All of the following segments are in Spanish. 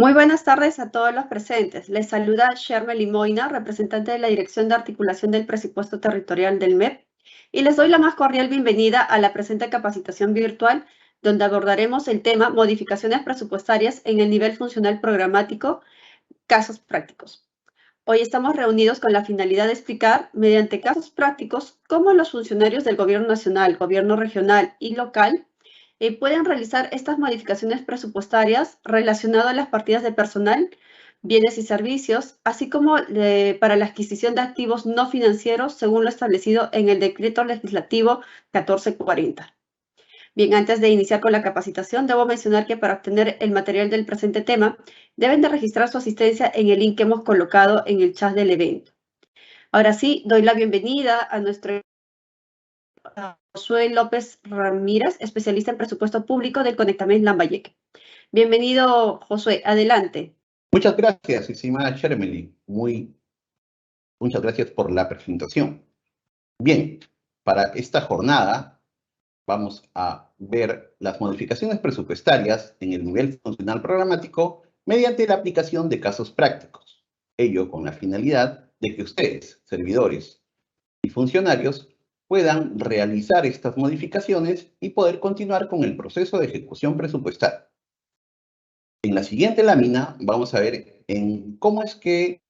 Muy buenas tardes a todos los presentes. Les saluda Shermely Moina, representante de la Dirección de Articulación del Presupuesto Territorial del MEP, y les doy la más cordial bienvenida a la presente capacitación virtual, donde abordaremos el tema modificaciones presupuestarias en el nivel funcional programático, casos prácticos. Hoy estamos reunidos con la finalidad de explicar, mediante casos prácticos, cómo los funcionarios del Gobierno Nacional, Gobierno Regional y local pueden realizar estas modificaciones presupuestarias relacionadas a las partidas de personal, bienes y servicios, así como para la adquisición de activos no financieros según lo establecido en el Decreto Legislativo 1440. Bien, antes de iniciar con la capacitación, debo mencionar que para obtener el material del presente tema, deben de registrar su asistencia en el link que hemos colocado en el chat del evento. Ahora sí, doy la bienvenida a nuestro Josué López Ramírez, especialista en presupuesto público del Conectamet Lambayeque. Bienvenido, Josué, adelante. Muchas gracias, estimada Shermely. Muchas gracias por la presentación. Bien, para esta jornada vamos a ver las modificaciones presupuestarias en el nivel funcional programático mediante la aplicación de casos prácticos. Ello con la finalidad de que ustedes, servidores y funcionarios, puedan realizar estas modificaciones y poder continuar con el proceso de ejecución presupuestaria. En la siguiente lámina vamos a ver en cómo es que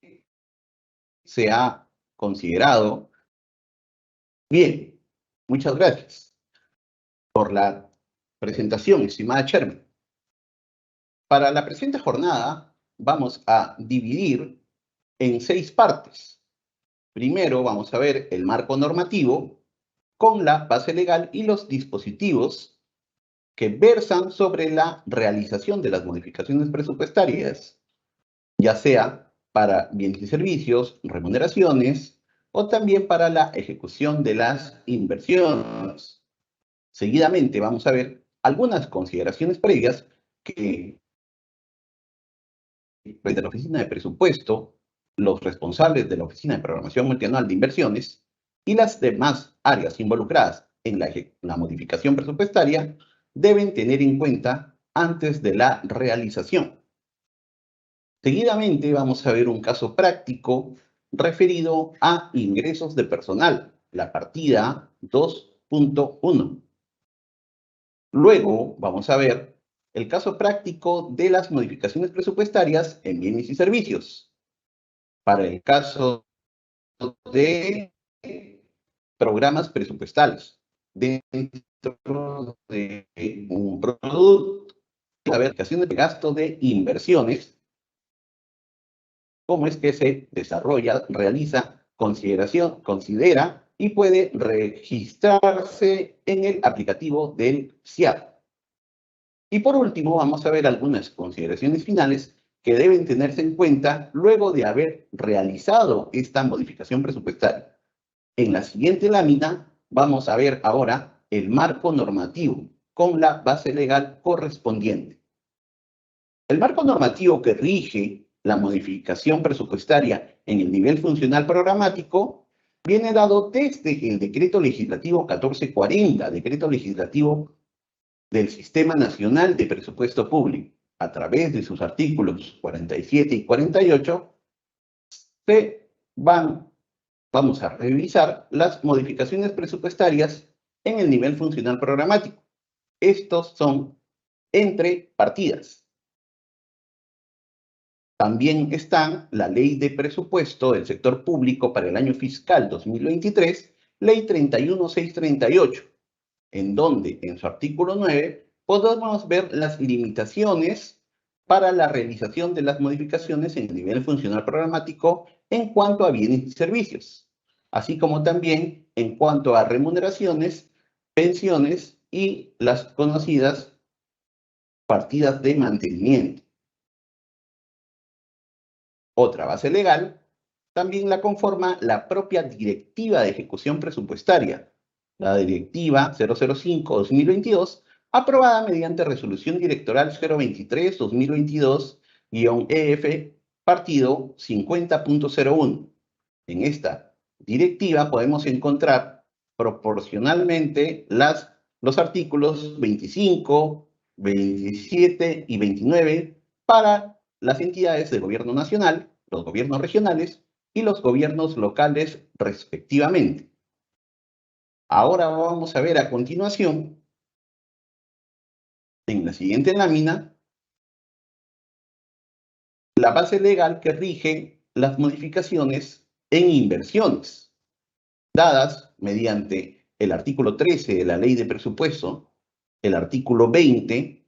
se ha considerado. Bien, muchas gracias por la presentación, estimada Sherman. Para la presente jornada vamos a dividir en 6 partes. Primero vamos a ver el marco normativo con la base legal y los dispositivos que versan sobre la realización de las modificaciones presupuestarias, ya sea para bienes y servicios, remuneraciones, o también para la ejecución de las inversiones. Seguidamente vamos a ver algunas consideraciones previas que desde la Oficina de Presupuesto, los responsables de la Oficina de Programación Multianual de Inversiones y las demás áreas involucradas en la modificación presupuestaria deben tener en cuenta antes de la realización. Seguidamente vamos a ver un caso práctico referido a ingresos de personal, la partida 2.1. Luego vamos a ver el caso práctico de las modificaciones presupuestarias en bienes y servicios. Para el caso de programas presupuestales dentro de un producto, la verificación de gasto de inversiones, cómo es que se desarrolla, realiza, considera y puede registrarse en el aplicativo del SIAP. Y por último, vamos a ver algunas consideraciones finales que deben tenerse en cuenta luego de haber realizado esta modificación presupuestaria. En la siguiente lámina vamos a ver ahora el marco normativo con la base legal correspondiente. El marco normativo que rige la modificación presupuestaria en el nivel funcional programático viene dado desde el Decreto Legislativo 1440, Decreto Legislativo del Sistema Nacional de Presupuesto Público. A través de sus artículos 47 y 48, vamos a revisar las modificaciones presupuestarias en el nivel funcional programático. Estos son entre partidas. También están la Ley de Presupuesto del Sector Público para el año fiscal 2023, Ley 31638, en donde en su artículo 9 podemos ver las limitaciones para la realización de las modificaciones en el nivel funcional programático en cuanto a bienes y servicios, así como también en cuanto a remuneraciones, pensiones y las conocidas partidas de mantenimiento. Otra base legal también la conforma la propia Directiva de Ejecución Presupuestaria, la Directiva 005-2022, aprobada mediante Resolución Directoral 023-2022-EF, partido 50.01. En esta directiva podemos encontrar proporcionalmente los artículos 25, 27 y 29 para las entidades del gobierno nacional, los gobiernos regionales y los gobiernos locales respectivamente. Ahora vamos a ver a continuación, en la siguiente lámina, la base legal que rige las modificaciones en inversiones, dadas mediante el artículo 13 de la Ley de Presupuesto, el artículo 20,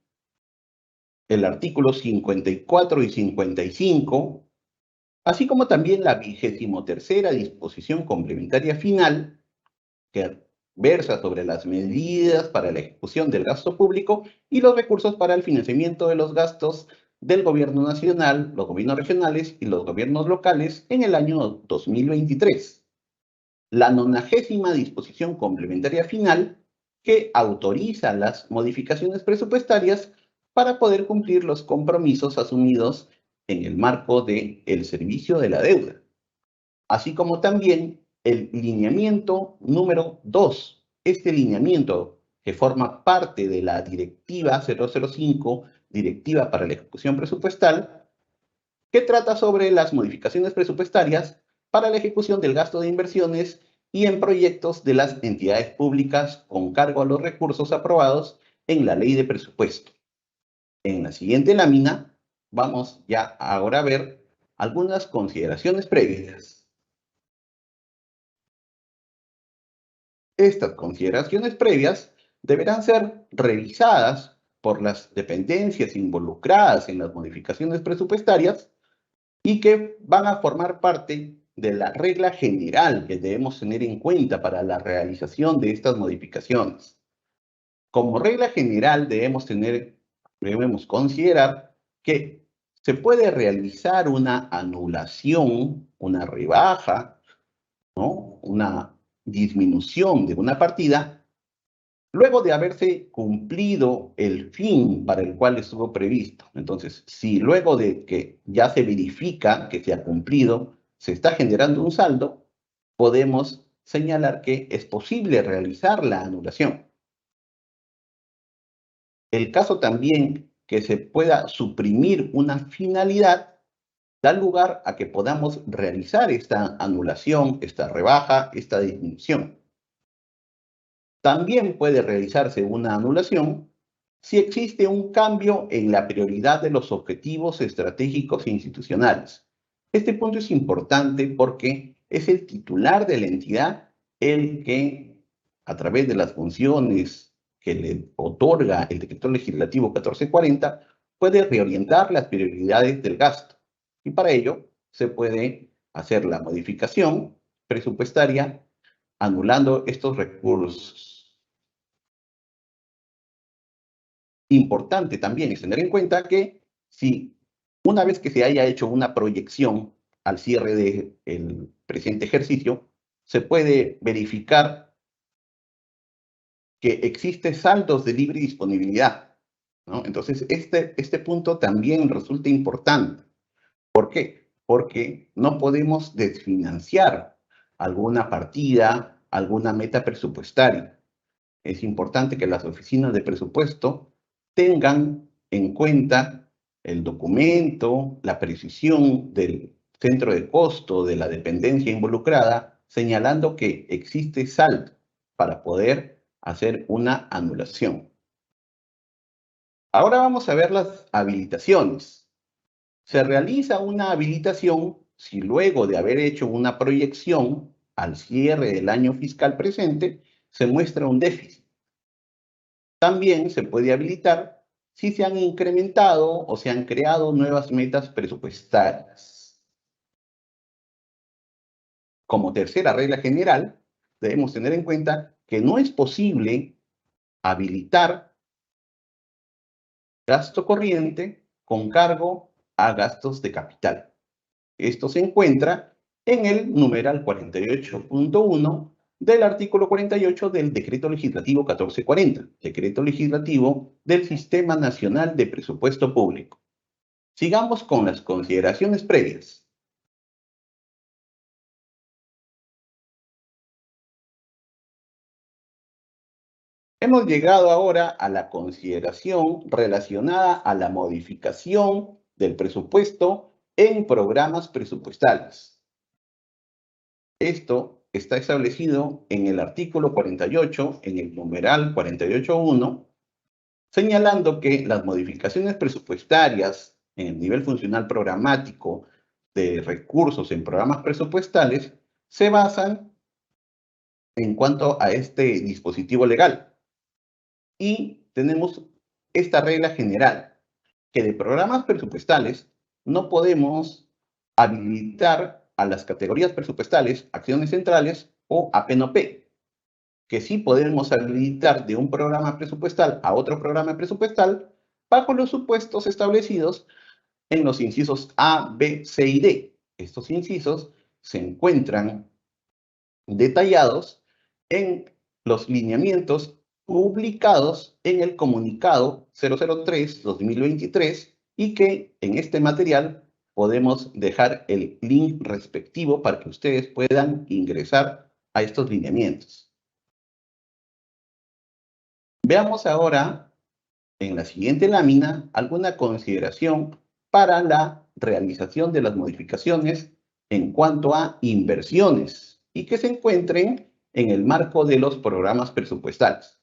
el artículo 54 y 55, así como también la 23ª disposición complementaria final, que versa sobre las medidas para la ejecución del gasto público y los recursos para el financiamiento de los gastos del gobierno nacional, los gobiernos regionales y los gobiernos locales en el año 2023. La 90ª disposición complementaria final, que autoriza las modificaciones presupuestarias para poder cumplir los compromisos asumidos en el marco del servicio de la deuda, así como también el lineamiento número 2. Este lineamiento, que forma parte de la Directiva 005, Directiva para la Ejecución Presupuestal, que trata sobre las modificaciones presupuestarias para la ejecución del gasto de inversiones y en proyectos de las entidades públicas con cargo a los recursos aprobados en la Ley de Presupuesto. En la siguiente lámina vamos ya ahora a ver algunas consideraciones previas. Estas consideraciones previas deberán ser revisadas por las dependencias involucradas en las modificaciones presupuestarias y que van a formar parte de la regla general que debemos tener en cuenta para la realización de estas modificaciones. Como regla general debemos considerar que se puede realizar una anulación, una rebaja, ¿no? Una disminución de una partida luego de haberse cumplido el fin para el cual estuvo previsto. Entonces, si luego de que ya se verifica que se ha cumplido, se está generando un saldo, podemos señalar que es posible realizar la anulación. El caso también que se pueda suprimir una finalidad da lugar a que podamos realizar esta anulación, esta rebaja, esta disminución. También puede realizarse una anulación si existe un cambio en la prioridad de los objetivos estratégicos e institucionales. Este punto es importante porque es el titular de la entidad el que, a través de las funciones que le otorga el Decreto Legislativo 1440, puede reorientar las prioridades del gasto. Y para ello se puede hacer la modificación presupuestaria anulando estos recursos. Importante también es tener en cuenta que si una vez que se haya hecho una proyección al cierre del presente ejercicio, se puede verificar que existe saldos de libre disponibilidad, ¿no? Entonces, este punto también resulta importante. ¿Por qué? Porque no podemos desfinanciar alguna partida, alguna meta presupuestaria. Es importante que las oficinas de presupuesto tengan en cuenta el documento, la precisión del centro de costo de la dependencia involucrada, señalando que existe saldo para poder hacer una anulación. Ahora vamos a ver las habilitaciones. Se realiza una habilitación si luego de haber hecho una proyección al cierre del año fiscal presente, se muestra un déficit. También se puede habilitar si se han incrementado o se han creado nuevas metas presupuestarias. Como tercera regla general, debemos tener en cuenta que no es posible habilitar gasto corriente con cargo a gastos de capital. Esto se encuentra en el numeral 48.1 del artículo 48 del Decreto Legislativo 1440, Decreto Legislativo del Sistema Nacional de Presupuesto Público. Sigamos con las consideraciones previas. Hemos llegado ahora a la consideración relacionada a la modificación del presupuesto en programas presupuestales. Esto está establecido en el artículo 48, en el numeral 48.1, señalando que las modificaciones presupuestarias en el nivel funcional programático de recursos en programas presupuestales se basan en cuanto a este dispositivo legal. Y tenemos esta regla general, que de programas presupuestales no podemos habilitar a las categorías presupuestales, acciones centrales o APNOP, que sí podemos habilitar de un programa presupuestal a otro programa presupuestal bajo los supuestos establecidos en los incisos A, B, C y D. Estos incisos se encuentran detallados en los lineamientos publicados en el comunicado 003-2023 y que en este material podemos dejar el link respectivo para que ustedes puedan ingresar a estos lineamientos. Veamos ahora en la siguiente lámina alguna consideración para la realización de las modificaciones en cuanto a inversiones y que se encuentren en el marco de los programas presupuestales.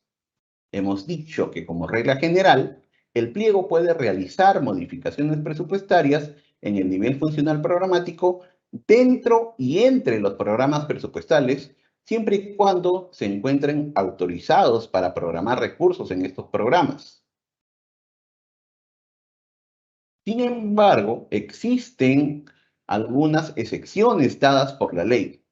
Hemos dicho que como regla general, el pliego puede realizar modificaciones presupuestarias en el nivel funcional programático dentro y entre los programas presupuestales, siempre y cuando se encuentren autorizados para programar recursos en estos programas. Sin embargo, existen algunas excepciones dadas por la ley.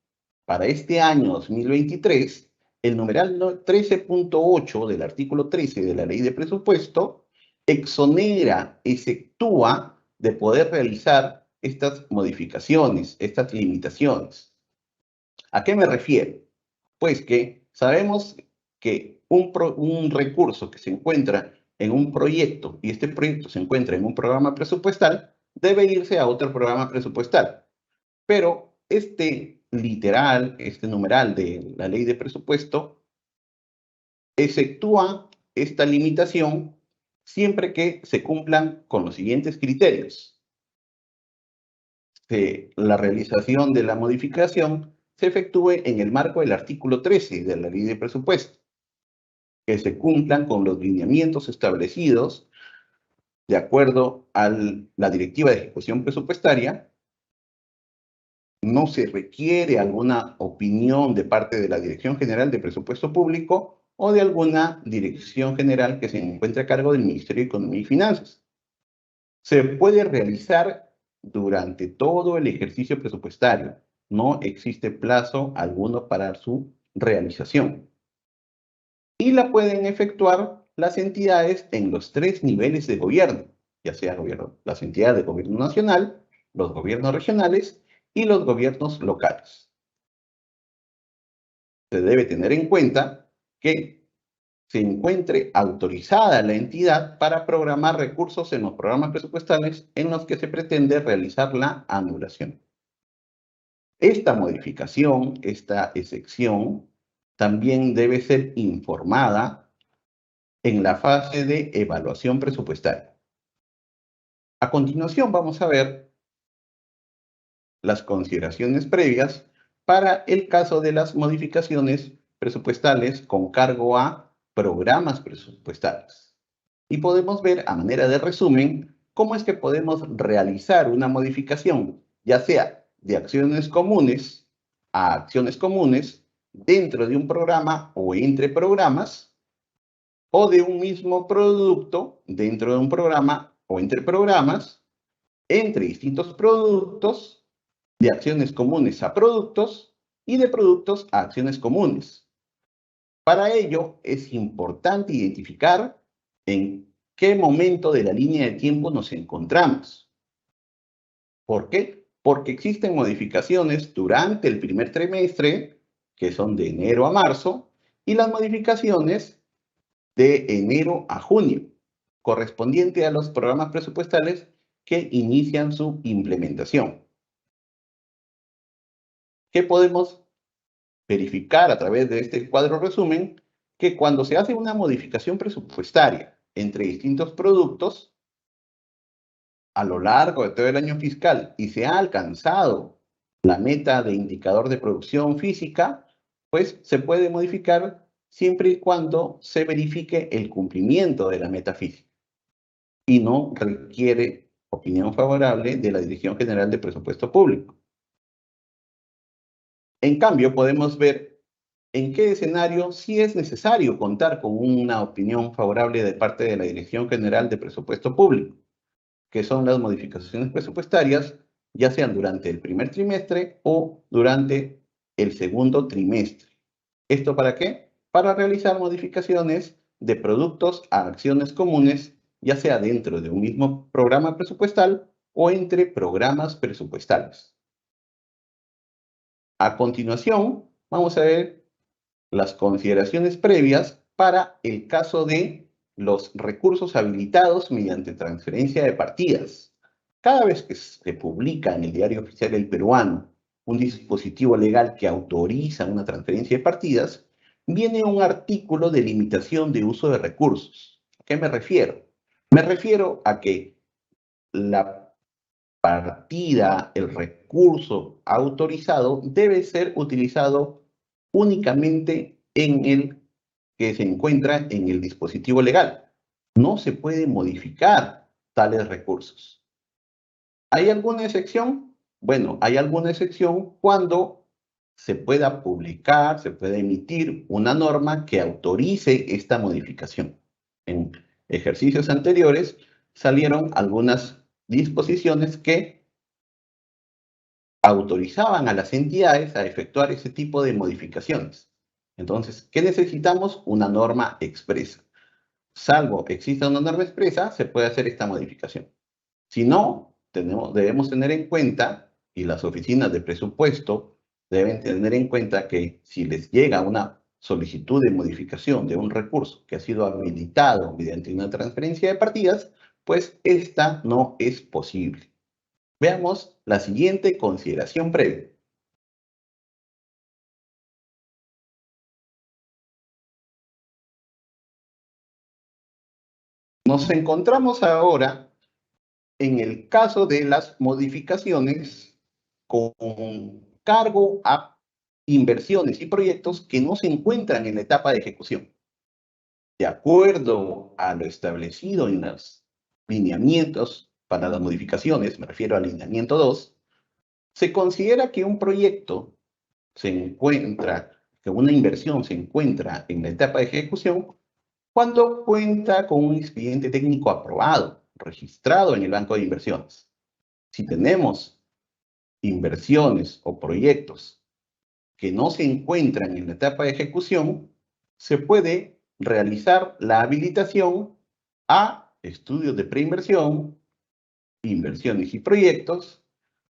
Para este año 2023, el numeral 13.8 del artículo 13 de la Ley de Presupuesto exonera, exceptúa de poder realizar estas modificaciones, estas limitaciones. ¿A qué me refiero? Pues que sabemos que un recurso que se encuentra en un proyecto y este proyecto se encuentra en un programa presupuestal, debe irse a otro programa presupuestal. Pero este literal, este numeral de la ley de presupuesto, exceptúa esta limitación siempre que se cumplan con los siguientes criterios. Que la realización de la modificación se efectúe en el marco del artículo 13 de la ley de presupuesto, que se cumplan con los lineamientos establecidos de acuerdo a la Directiva de Ejecución Presupuestaria. No se requiere alguna opinión de parte de la Dirección General de Presupuesto Público o de alguna dirección general que se encuentre a cargo del Ministerio de Economía y Finanzas. Se puede realizar durante todo el ejercicio presupuestario. No existe plazo alguno para su realización. Y la pueden efectuar las entidades en los 3 niveles de gobierno, ya sea las entidades de gobierno nacional, los gobiernos regionales y los gobiernos locales. Se debe tener en cuenta que se encuentre autorizada la entidad para programar recursos en los programas presupuestales en los que se pretende realizar la anulación. Esta modificación, esta excepción, también debe ser informada en la fase de evaluación presupuestaria. A continuación vamos a ver las consideraciones previas para el caso de las modificaciones presupuestales con cargo a programas presupuestales. Y podemos ver a manera de resumen cómo es que podemos realizar una modificación, ya sea de acciones comunes a acciones comunes dentro de un programa o entre programas, o de un mismo producto dentro de un programa o entre programas, entre distintos productos, de acciones comunes a productos y de productos a acciones comunes. Para ello es importante identificar en qué momento de la línea de tiempo nos encontramos. ¿Por qué? Porque existen modificaciones durante el primer trimestre, que son de enero a marzo, y las modificaciones de enero a junio, correspondiente a los programas presupuestales que inician su implementación. ¿Qué podemos verificar a través de este cuadro resumen? Que cuando se hace una modificación presupuestaria entre distintos productos, a lo largo de todo el año fiscal y se ha alcanzado la meta de indicador de producción física, pues se puede modificar siempre y cuando se verifique el cumplimiento de la meta física y no requiere opinión favorable de la Dirección General de Presupuesto Público. En cambio, podemos ver en qué escenario sí es necesario contar con una opinión favorable de parte de la Dirección General de Presupuesto Público, que son las modificaciones presupuestarias, ya sean durante el primer trimestre o durante el segundo trimestre. ¿Esto para qué? Para realizar modificaciones de productos a acciones comunes, ya sea dentro de un mismo programa presupuestal o entre programas presupuestales. A continuación, vamos a ver las consideraciones previas para el caso de los recursos habilitados mediante transferencia de partidas. Cada vez que se publica en el Diario Oficial del Peruano un dispositivo legal que autoriza una transferencia de partidas, viene un artículo de limitación de uso de recursos. ¿A qué me refiero? Me refiero a que la partida, el recurso autorizado debe ser utilizado únicamente en el que se encuentra en el dispositivo legal. No se puede modificar tales recursos. ¿Hay alguna excepción? Bueno, hay alguna excepción cuando se pueda publicar, se puede emitir una norma que autorice esta modificación. En ejercicios anteriores salieron algunas disposiciones que autorizaban a las entidades a efectuar ese tipo de modificaciones. Entonces, ¿qué necesitamos? Una norma expresa. Salvo exista una norma expresa, se puede hacer esta modificación. Si no, debemos tener en cuenta, y las oficinas de presupuesto deben tener en cuenta que si les llega una solicitud de modificación de un recurso que ha sido habilitado mediante una transferencia de partidas, pues esta no es posible. Veamos la siguiente consideración previa. Nos encontramos ahora en el caso de las modificaciones con cargo a inversiones y proyectos que no se encuentran en la etapa de ejecución. De acuerdo a lo establecido en los lineamientos para las modificaciones, me refiero al lineamiento 2, se considera que un proyecto se encuentra, que una inversión se encuentra en la etapa de ejecución cuando cuenta con un expediente técnico aprobado, registrado en el Banco de Inversiones. Si tenemos inversiones o proyectos que no se encuentran en la etapa de ejecución, se puede realizar la habilitación a estudios de preinversión, inversiones y proyectos,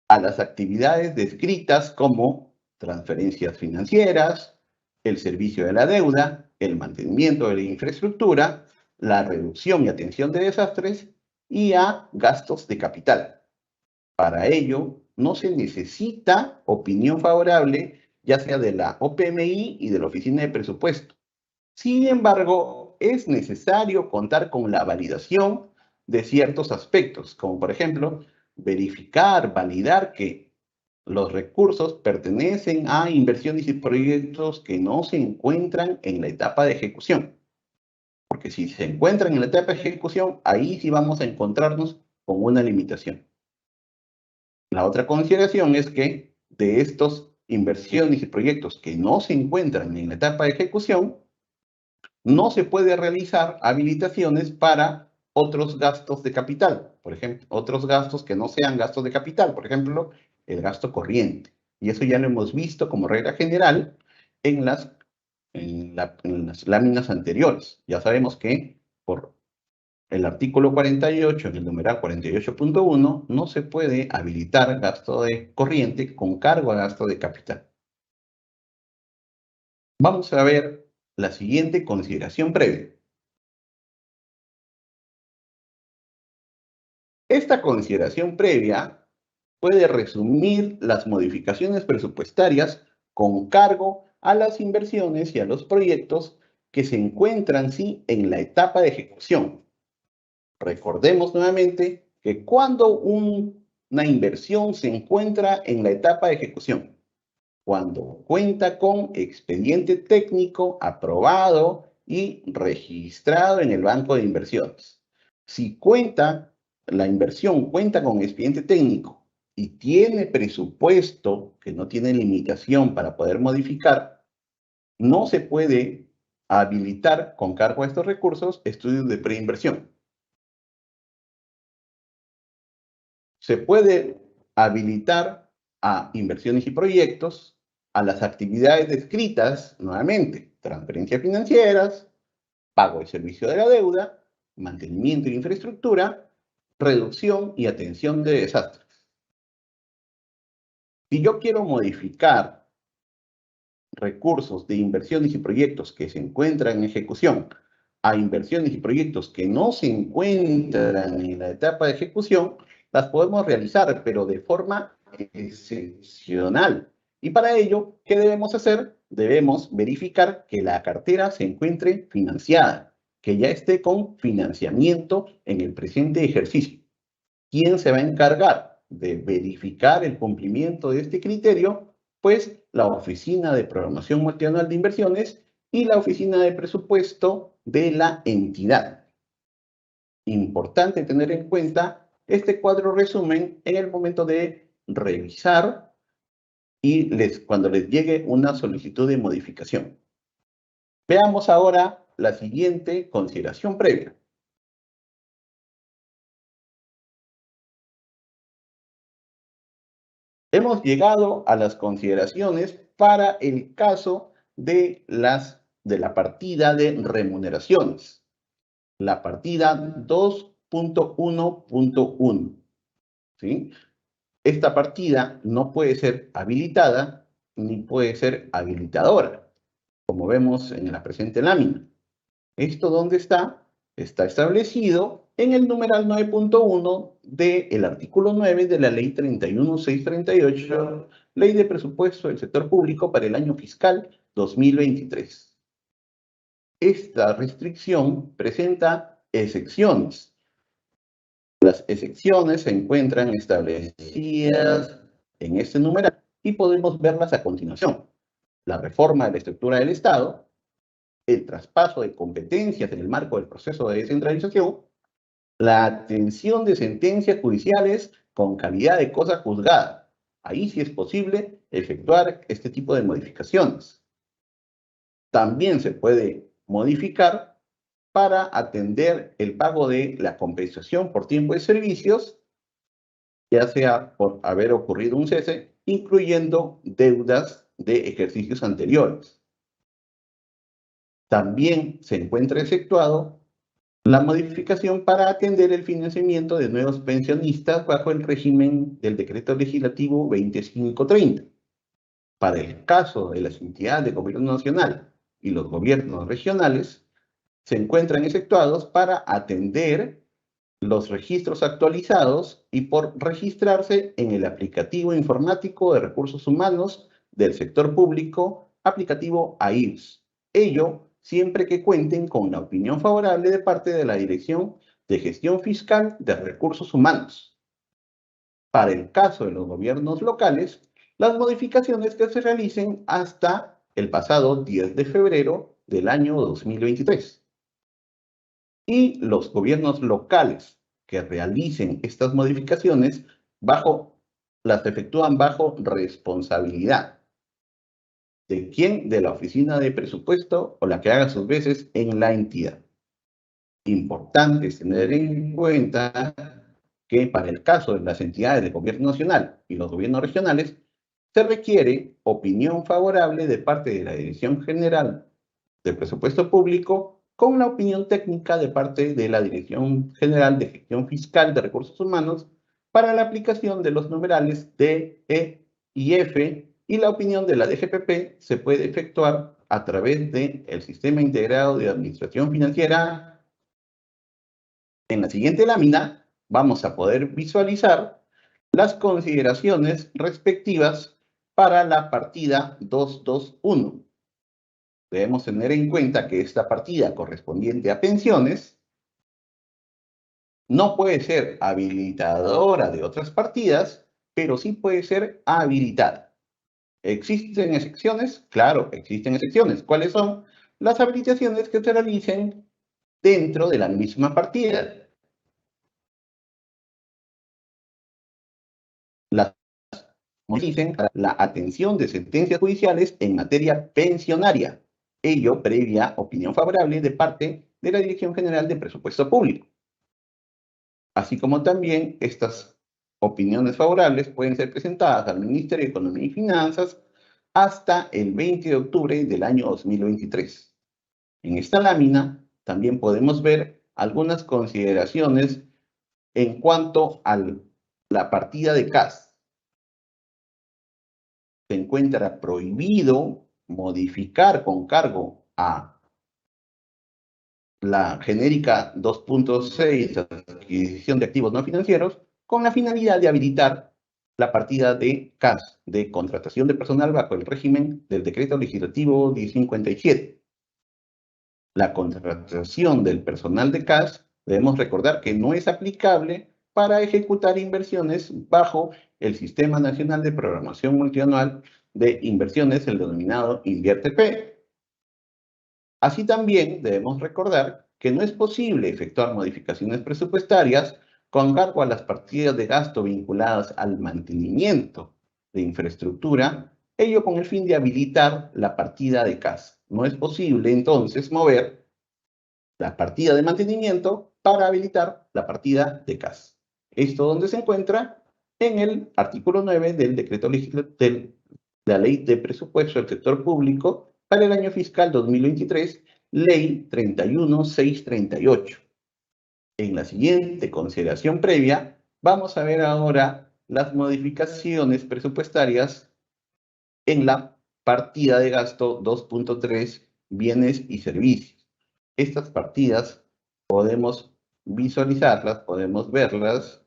a las actividades descritas como transferencias financieras, el servicio de la deuda, el mantenimiento de la infraestructura, la reducción y atención de desastres y a gastos de capital. Para ello, no se necesita opinión favorable, ya sea de la OPMI y de la Oficina de Presupuesto. Sin embargo, es necesario contar con la validación de ciertos aspectos, como por ejemplo, verificar, validar que los recursos pertenecen a inversiones y proyectos que no se encuentran en la etapa de ejecución. Porque si se encuentran en la etapa de ejecución, ahí sí vamos a encontrarnos con una limitación. La otra consideración es que de estos inversiones y proyectos que no se encuentran en la etapa de ejecución, no se puede realizar habilitaciones para otros gastos de capital. Por ejemplo, otros gastos que no sean gastos de capital. Por ejemplo, el gasto corriente. Y eso ya lo hemos visto como regla general en las láminas anteriores. Ya sabemos que por el artículo 48, en el numeral 48.1, no se puede habilitar gasto de corriente con cargo a gasto de capital. Vamos a ver la siguiente consideración previa. Esta consideración previa puede resumir las modificaciones presupuestarias con cargo a las inversiones y a los proyectos que se encuentran, sí, en la etapa de ejecución. Recordemos nuevamente que cuando una inversión se encuentra en la etapa de ejecución, cuando cuenta con expediente técnico aprobado y registrado en el banco de inversiones. Si la inversión cuenta con expediente técnico y tiene presupuesto que no tiene limitación para poder modificar, no se puede habilitar con cargo a estos recursos estudios de preinversión. Se puede habilitar a inversiones y proyectos, a las actividades descritas, nuevamente, transferencias financieras, pago de servicio de la deuda, mantenimiento de infraestructura, reducción y atención de desastres. Si yo quiero modificar recursos de inversiones y proyectos que se encuentran en ejecución a inversiones y proyectos que no se encuentran en la etapa de ejecución, las podemos realizar, pero de forma excepcional. Y para ello, ¿qué debemos hacer? Debemos verificar que la cartera se encuentre financiada, que ya esté con financiamiento en el presente ejercicio. ¿Quién se va a encargar de verificar el cumplimiento de este criterio? Pues la Oficina de Programación Multianual de Inversiones y la Oficina de Presupuesto de la entidad. Importante tener en cuenta este cuadro resumen en el momento de revisar y cuando les llegue una solicitud de modificación. Veamos ahora la siguiente consideración previa. Hemos llegado a las consideraciones para el caso de la partida de remuneraciones. La partida 2.1.1. ¿Sí? Esta partida no puede ser habilitada ni puede ser habilitadora, como vemos en la presente lámina. ¿Esto dónde está? Está establecido en el numeral 9.1 del artículo 9 de la Ley 31.638, Ley de Presupuesto del Sector Público para el año fiscal 2023. Esta restricción presenta excepciones. Las excepciones se encuentran establecidas en este numeral y podemos verlas a continuación. La reforma de la estructura del Estado, el traspaso de competencias en el marco del proceso de descentralización, la atención de sentencias judiciales con calidad de cosa juzgada. Ahí sí es posible efectuar este tipo de modificaciones. También se puede modificar para atender el pago de la compensación por tiempo de servicios, ya sea por haber ocurrido un cese, incluyendo deudas de ejercicios anteriores. También se encuentra efectuado la modificación para atender el financiamiento de nuevos pensionistas bajo el régimen del Decreto Legislativo 2530. Para el caso de las entidades de gobierno nacional y los gobiernos regionales, se encuentran efectuados para atender los registros actualizados y por registrarse en el aplicativo informático de recursos humanos del sector público, aplicativo AIRS. Ello siempre que cuenten con la opinión favorable de parte de la Dirección de Gestión Fiscal de Recursos Humanos. Para el caso de los gobiernos locales, las modificaciones que se realicen hasta el pasado 10 de febrero del año 2023. Y los gobiernos locales que realicen estas modificaciones las efectúan bajo responsabilidad. ¿De quién? De la oficina de presupuesto o la que haga sus veces en la entidad. Importante es tener en cuenta que para el caso de las entidades del gobierno nacional y los gobiernos regionales, se requiere opinión favorable de parte de la Dirección General de Presupuesto Público con la opinión técnica de parte de la Dirección General de Gestión Fiscal de Recursos Humanos para la aplicación de los numerales D, E y F, y la opinión de la DGPP se puede efectuar a través del Sistema Integrado de Administración Financiera. En la siguiente lámina vamos a poder visualizar las consideraciones respectivas para la partida 221. Debemos tener en cuenta que esta partida correspondiente a pensiones No puede ser habilitadora de otras partidas, pero sí puede ser habilitada. ¿Existen excepciones? Claro, existen excepciones. ¿Cuáles son? Las habilitaciones que se realicen dentro de la misma partida. Las dicen la atención de sentencias judiciales en materia pensionaria. Ello previa opinión favorable de parte de la Dirección General de Presupuesto Público. Así como también estas opiniones favorables pueden ser presentadas al Ministerio de Economía y Finanzas hasta el 20 de octubre del año 2023. En esta lámina también podemos ver algunas consideraciones en cuanto a la partida de CAS. Se encuentra prohibido modificar con cargo a la genérica 2.6, adquisición de activos no financieros, con la finalidad de habilitar la partida de CAS, de contratación de personal bajo el régimen del Decreto Legislativo 1057. La contratación del personal de CAS, debemos recordar que no es aplicable para ejecutar inversiones bajo el Sistema Nacional de Programación Multianual de Inversiones, el denominado INVIERTE-P. Así también debemos recordar que no es posible efectuar modificaciones presupuestarias con cargo a las partidas de gasto vinculadas al mantenimiento de infraestructura, ello con el fin de habilitar la partida de CAS. No es posible entonces mover la partida de mantenimiento para habilitar la partida de CAS. Esto donde se encuentra en el artículo 9 del decreto legislativo de la Ley de Presupuesto del Sector Público para el año fiscal 2023, Ley 31638. En la siguiente consideración previa, vamos a ver ahora las modificaciones presupuestarias en la partida de gasto 2.3, bienes y servicios. Estas partidas podemos visualizarlas, podemos verlas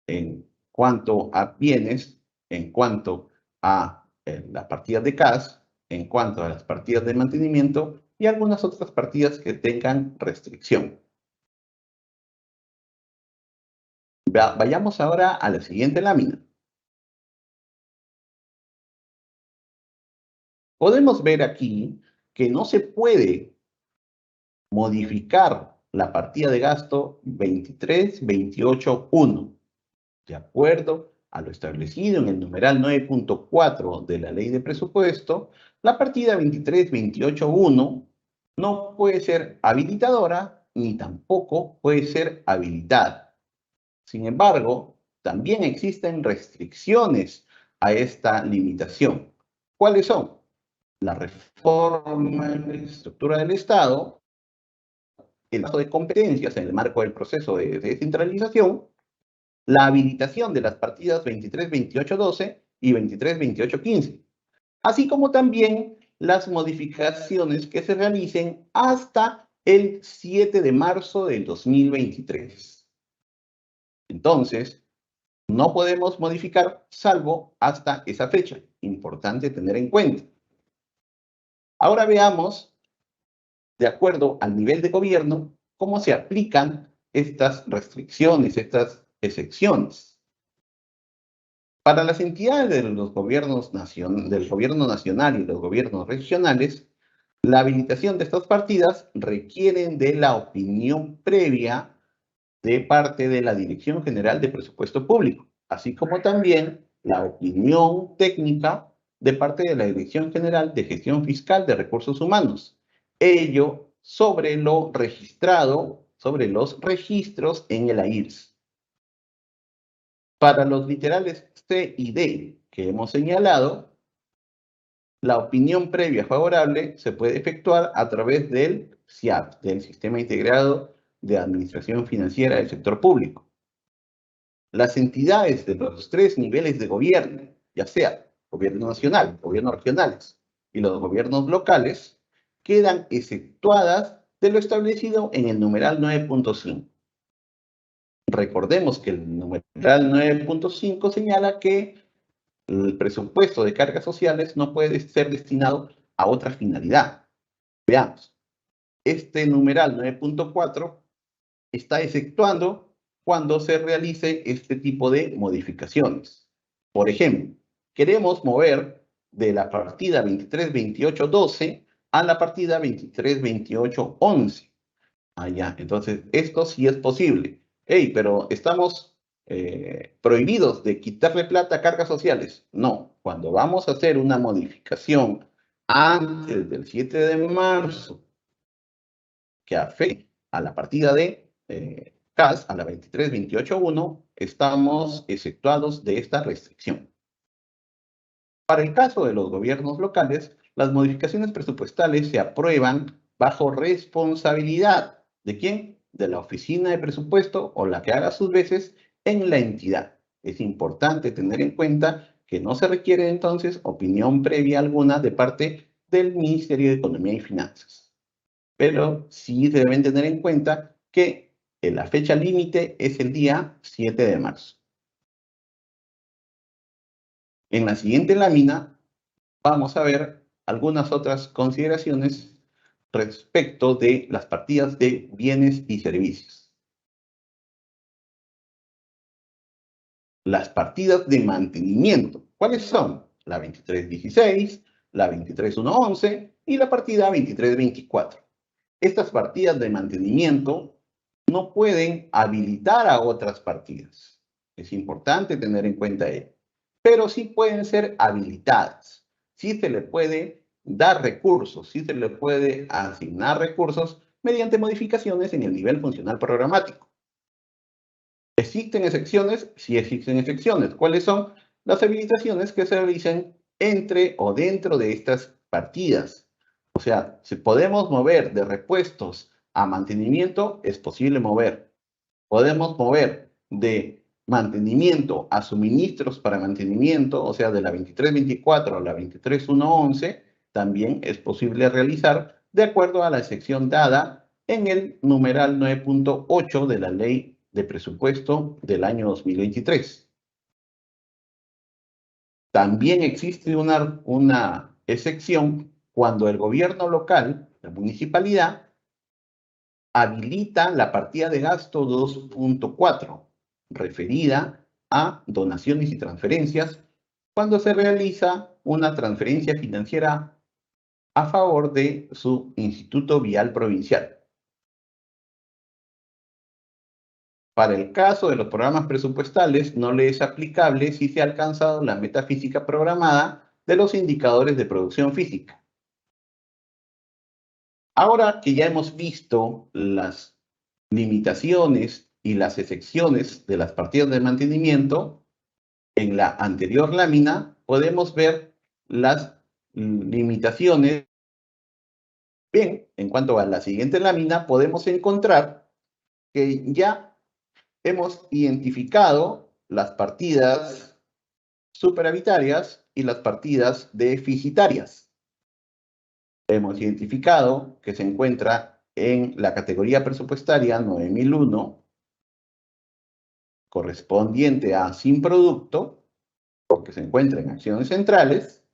en cuanto a bienes, en cuanto a las partidas de CAS, en cuanto a las partidas de mantenimiento y algunas otras partidas que tengan restricción. Vayamos ahora a la siguiente lámina. Podemos ver aquí que no se puede modificar la partida de gasto 23.28.1. De acuerdo a lo establecido en el numeral 9.4 de la Ley de Presupuesto, la partida 23.28.1 no puede ser habilitadora ni tampoco puede ser habilitada. Sin embargo, también existen restricciones a esta limitación. ¿Cuáles son? La reforma en la estructura del Estado, el gasto de competencias en el marco del proceso de descentralización, la habilitación de las partidas 23.28.12 y 23.28.15, así como también las modificaciones que se realicen hasta el 7 de marzo del 2023. Entonces, no podemos modificar salvo hasta esa fecha. Importante tener en cuenta. Ahora veamos, de acuerdo al nivel de gobierno, cómo se aplican estas restricciones, estas excepciones. Para las entidades de los gobiernos del gobierno nacional y los gobiernos regionales, la habilitación de estas partidas requieren de la opinión previa de parte de la Dirección General de Presupuesto Público, así como también la opinión técnica de parte de la Dirección General de Gestión Fiscal de Recursos Humanos. Ello sobre lo registrado, sobre los registros en el AIRS. Para los literales C y D que hemos señalado, la opinión previa favorable se puede efectuar a través del SIAP, del Sistema Integrado de Administración Financiera del Sector Público. Las entidades de los tres niveles de gobierno, ya sea gobierno nacional, gobiernos regionales y los gobiernos locales, quedan exceptuadas de lo establecido en el numeral 9.5. Recordemos que el numeral 9.5 señala que el presupuesto de cargas sociales no puede ser destinado a otra finalidad. Veamos. Este numeral 9.4 está exceptuando cuando se realice este tipo de modificaciones. Por ejemplo, queremos mover de la partida 232812 a la partida 232811. Ya. Entonces, esto sí es posible. Hey, pero estamos prohibidos de quitarle plata a cargas sociales. No, cuando vamos a hacer una modificación antes del 7 de marzo que afecte a la partida de CAS, a la 23.28.1, estamos exceptuados de esta restricción. Para el caso de los gobiernos locales, las modificaciones presupuestales se aprueban bajo responsabilidad. ¿De quién? De la oficina de presupuesto o la que haga sus veces en la entidad. Es importante tener en cuenta que no se requiere entonces opinión previa alguna de parte del Ministerio de Economía y Finanzas. Pero sí se deben tener en cuenta que la fecha límite es el día 7 de marzo. En la siguiente lámina vamos a ver algunas otras consideraciones respecto de las partidas de bienes y servicios. Las partidas de mantenimiento. ¿Cuáles son? La 2316, la 23111 y la partida 2324. Estas partidas de mantenimiento no pueden habilitar a otras partidas. Es importante tener en cuenta ello. Pero sí pueden ser habilitadas. Sí se le puede dar recursos, sí se le puede asignar recursos mediante modificaciones en el nivel funcional programático. ¿Existen excepciones? Sí existen excepciones. ¿Cuáles son? Las habilitaciones que se realicen entre o dentro de estas partidas. O sea, si podemos mover de repuestos a mantenimiento, es posible mover. Podemos mover de mantenimiento a suministros para mantenimiento, o sea, de la 2324 a la 23111, también es posible realizar de acuerdo a la excepción dada en el numeral 9.8 de la Ley de Presupuesto del año 2023. También existe una excepción cuando el gobierno local, la municipalidad, habilita la partida de gasto 2.4, referida a donaciones y transferencias, cuando se realiza una transferencia financiera a favor de su Instituto Vial Provincial. Para el caso de los programas presupuestales, no le es aplicable si se ha alcanzado la meta física programada de los indicadores de producción física. Ahora que ya hemos visto las limitaciones y las excepciones de las partidas de mantenimiento, en la anterior lámina podemos ver las limitaciones. Bien, en cuanto a la siguiente lámina, podemos encontrar que ya hemos identificado las partidas superavitarias y las partidas deficitarias. Hemos identificado que se encuentra en la categoría presupuestaria 9001, correspondiente a sin producto, porque se encuentra en acciones centrales,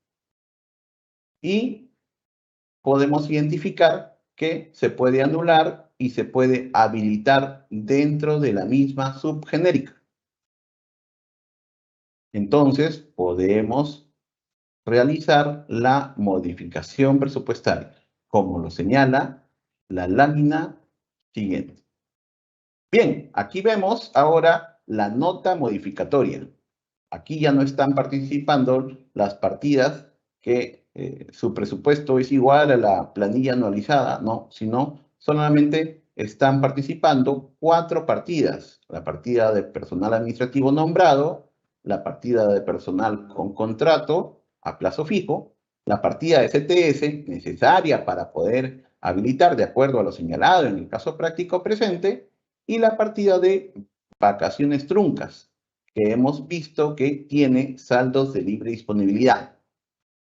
y podemos identificar que se puede anular y se puede habilitar dentro de la misma subgenérica. Entonces, podemos realizar la modificación presupuestaria, como lo señala la lámina siguiente. Bien, aquí vemos ahora la nota modificatoria. Aquí ya no están participando las partidas que su presupuesto es igual a la planilla anualizada, no, sino solamente están participando 4 partidas. La partida de personal administrativo nombrado, la partida de personal con contrato a plazo fijo, la partida de CTS necesaria para poder habilitar de acuerdo a lo señalado en el caso práctico presente, y la partida de vacaciones truncas, que hemos visto que tiene saldos de libre disponibilidad.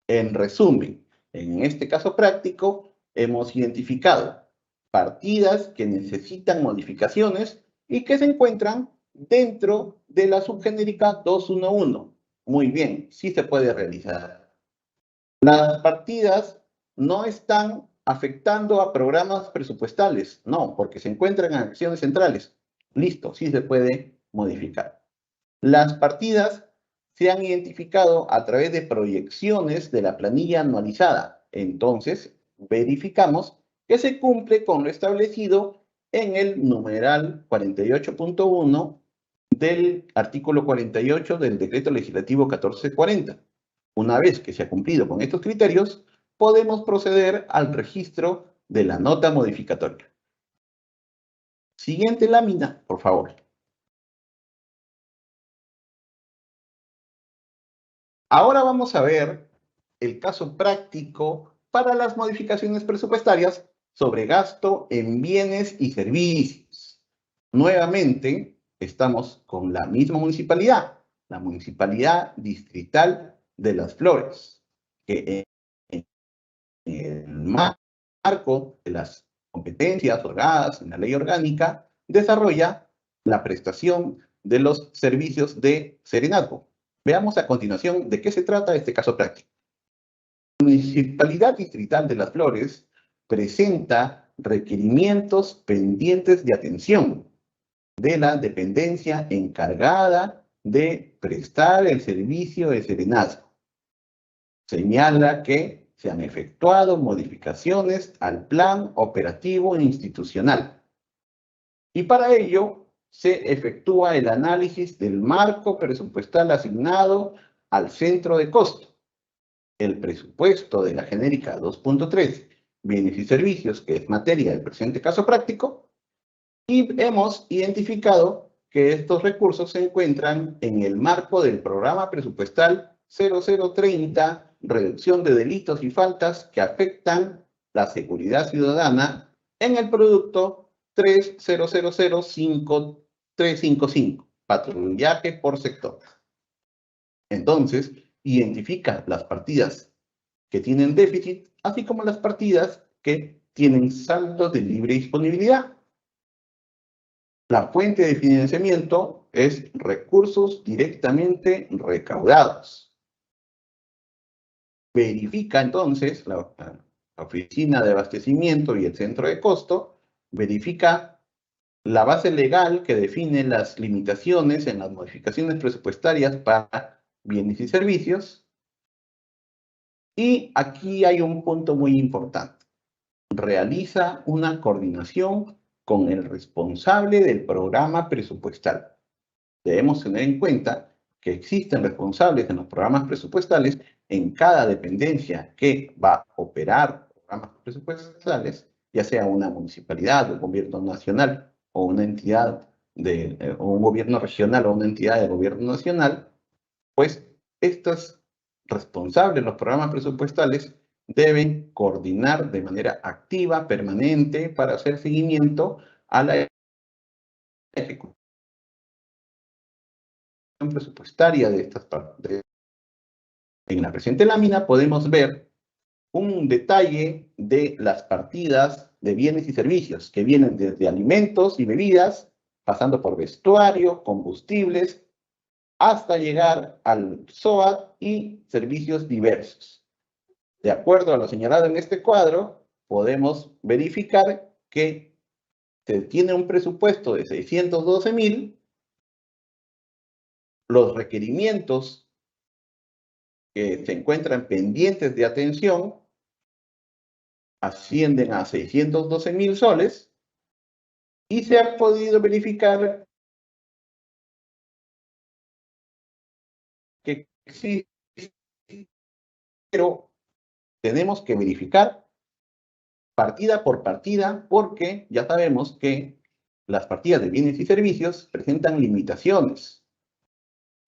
En resumen, en este caso práctico, hemos identificado partidas que necesitan modificaciones y que se encuentran dentro de la subgenérica 211. Muy bien, sí se puede realizar. Las partidas no están afectando a programas presupuestales, no, porque se encuentran en acciones centrales. Listo, sí se puede modificar. Las partidas se han identificado a través de proyecciones de la planilla anualizada. Entonces, verificamos que se cumple con lo establecido en el numeral 48.1 del artículo 48 del Decreto Legislativo 1440. Una vez que se ha cumplido con estos criterios, podemos proceder al registro de la nota modificatoria. Siguiente lámina, por favor. Ahora vamos a ver el caso práctico para las modificaciones presupuestarias sobre gasto en bienes y servicios. Nuevamente, estamos con la misma municipalidad, la Municipalidad Distrital de Las Flores, que en el marco de las competencias otorgadas en la ley orgánica, desarrolla la prestación de los servicios de serenazgo. Veamos a continuación de qué se trata este caso práctico. La Municipalidad Distrital de Las Flores presenta requerimientos pendientes de atención de la dependencia encargada de prestar el servicio de serenazgo. Señala que se han efectuado modificaciones al plan operativo institucional. Y para ello se efectúa el análisis del marco presupuestal asignado al centro de costo. El presupuesto de la genérica 2.3, bienes y servicios, que es materia del presente caso práctico, y hemos identificado que estos recursos se encuentran en el marco del programa presupuestal 0030, reducción de delitos y faltas que afectan la seguridad ciudadana, en el producto 30005355, patrullaje por sector. Entonces, identifica las partidas que tienen déficit, así como las partidas que tienen saldo de libre disponibilidad. La fuente de financiamiento es recursos directamente recaudados. Verifica entonces la oficina de abastecimiento y el centro de costo, verifica la base legal que define las limitaciones en las modificaciones presupuestarias para bienes y servicios. Y aquí hay un punto muy importante. Realiza una coordinación con el responsable del programa presupuestal. Debemos tener en cuenta que existen responsables en los programas presupuestales en cada dependencia que va a operar programas presupuestales, ya sea una municipalidad, un gobierno nacional o una entidad o un gobierno regional o una entidad de gobierno nacional, pues estos responsables de los programas presupuestales deben coordinar de manera activa, permanente, para hacer seguimiento a la ejecución presupuestaria de estas partes. En la presente lámina podemos ver un detalle de las partidas de bienes y servicios que vienen desde alimentos y bebidas, pasando por vestuario, combustibles, hasta llegar al SOAT y servicios diversos. De acuerdo a lo señalado en este cuadro, podemos verificar que se tiene un presupuesto de 612,000, los requerimientos que se encuentran pendientes de atención ascienden a 612,000 soles y se ha podido verificar que existe, pero tenemos que verificar partida por partida porque ya sabemos que las partidas de bienes y servicios presentan limitaciones.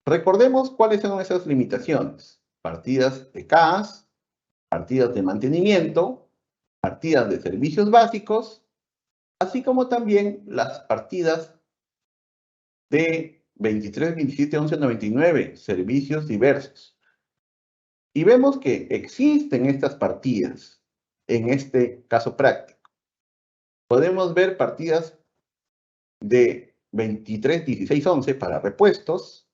Recordemos cuáles son esas limitaciones. Partidas de CAS, partidas de mantenimiento, partidas de servicios básicos, así como también las partidas de 23, 27, 11, 99, servicios diversos. Y vemos que existen estas partidas en este caso práctico. Podemos ver partidas de 23, 16, 11 para repuestos,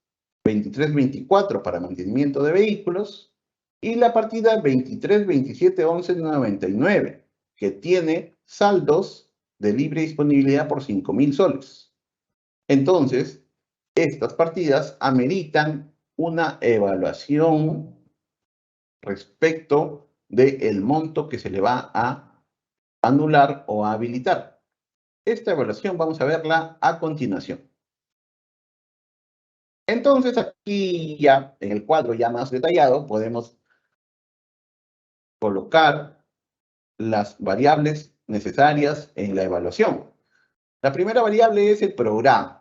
23, 24 para mantenimiento de vehículos y la partida 23, 27, 11, 99, que tiene saldos de libre disponibilidad por 5,000 soles. Entonces, estas partidas ameritan una evaluación respecto del monto que se le va a anular o a habilitar. Esta evaluación vamos a verla a continuación. Entonces, aquí ya en el cuadro ya más detallado podemos colocar las variables necesarias en la evaluación. La primera variable es el programa.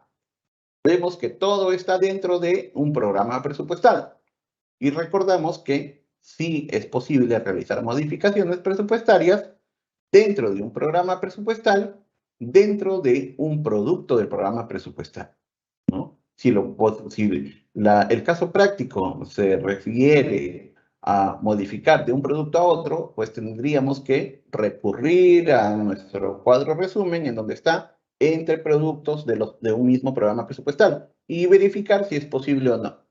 Vemos que todo está dentro de un programa presupuestal. Y recordamos que sí es posible realizar modificaciones presupuestarias dentro de un programa presupuestal, dentro de un producto del programa presupuestal, ¿no? Si el caso práctico se refiere a modificar de un producto a otro, pues tendríamos que recurrir a nuestro cuadro resumen en donde está entre productos de un mismo programa presupuestal y verificar si es posible o no.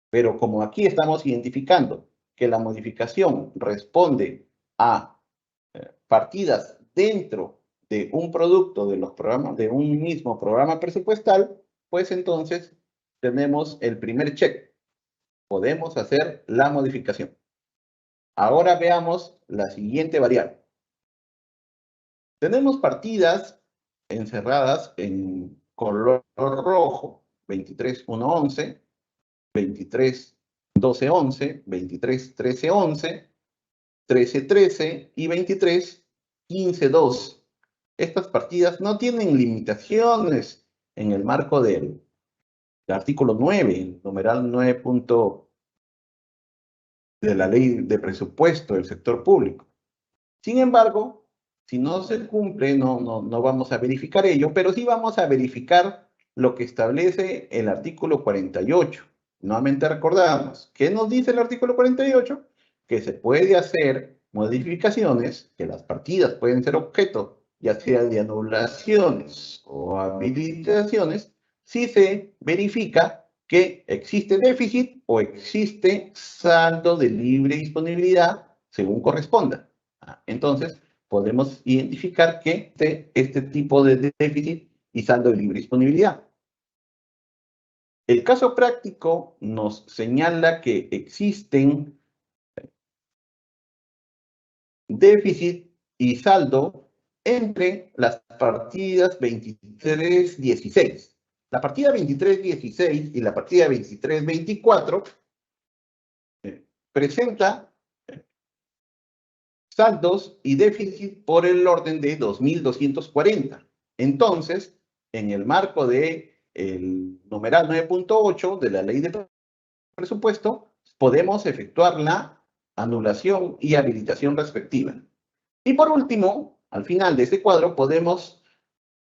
Pero como aquí estamos identificando que la modificación responde a partidas dentro de un producto de los programas, de un mismo programa presupuestal, pues entonces tenemos el primer check. Podemos hacer la modificación. Ahora veamos la siguiente variable. Tenemos partidas encerradas en color rojo, 23.1.11, 23.12.11, 23.13.11, 13.13 y 23.15.2. Estas partidas no tienen limitaciones en el marco del artículo 9, el numeral 9. De la ley de presupuesto del sector público. Sin embargo, si no se cumple, no vamos a verificar ello, pero sí vamos a verificar lo que establece el artículo 48. Nuevamente recordamos, ¿qué nos dice el artículo 48? Que se puede hacer modificaciones, que las partidas pueden ser objeto, ya sea de anulaciones o habilitaciones, si se verifica que existe déficit o existe saldo de libre disponibilidad según corresponda. Entonces, podemos identificar que este tipo de déficit y saldo de libre disponibilidad. El caso práctico nos señala que existen déficit y saldo entre las partidas 23.16. La partida 23.16 y la partida 23.24 presenta saldos y déficit por el orden de 2.240. Entonces, en el marco del numeral 9.8 de la ley de presupuesto, podemos efectuar la anulación y habilitación respectiva. Y por último, al final de este cuadro podemos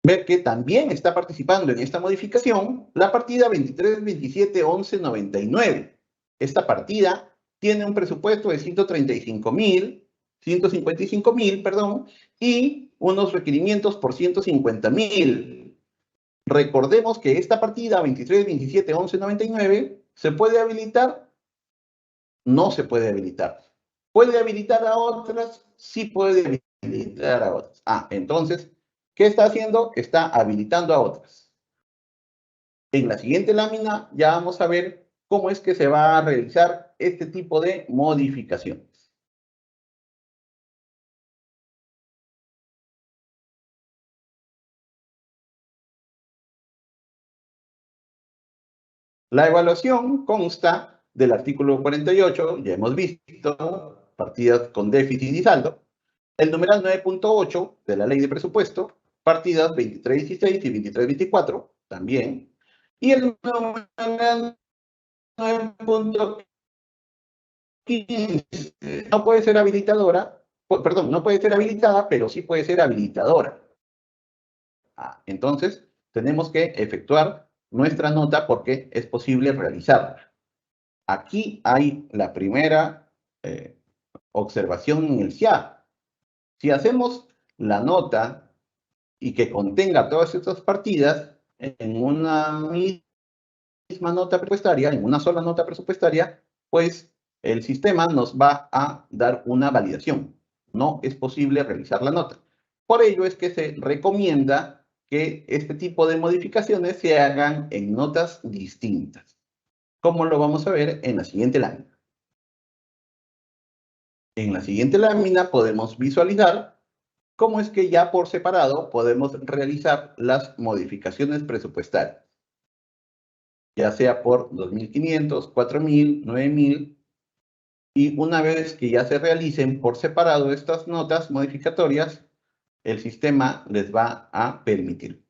ver que también está participando en esta modificación la partida 23.27.11.99. Esta partida tiene un presupuesto de 155.000, perdón, y unos requerimientos por 150.000. Recordemos que esta partida 23.27.11.99 se puede habilitar, no se puede habilitar. ¿Puede habilitar a otras? Sí puede habilitar a otras. Entonces, ¿qué está haciendo? Está habilitando a otras. En la siguiente lámina ya vamos a ver cómo es que se va a realizar este tipo de modificaciones. La evaluación consta del artículo 48, ya hemos visto, partidas con déficit y saldo, el numeral 9.8 de la ley de presupuesto, partidas 23.16 y 23.24, también, y el numeral 9.15 no puede ser habilitadora, perdón, no puede ser habilitada, pero sí puede ser habilitadora. Entonces, tenemos que efectuar nuestra nota porque es posible realizarla. Aquí hay la primera observación en el SIA. Si hacemos la nota y que contenga todas estas partidas en una misma nota presupuestaria, en una sola nota presupuestaria, pues el sistema nos va a dar una validación. No es posible realizar la nota. Por ello es que se recomienda que este tipo de modificaciones se hagan en notas distintas, como lo vamos a ver en la siguiente lámina. En la siguiente lámina podemos visualizar cómo es que ya por separado podemos realizar las modificaciones presupuestarias, ya sea por 2.500, 4.000, 9.000, y una vez que ya se realicen por separado estas notas modificatorias, el sistema les va a permitir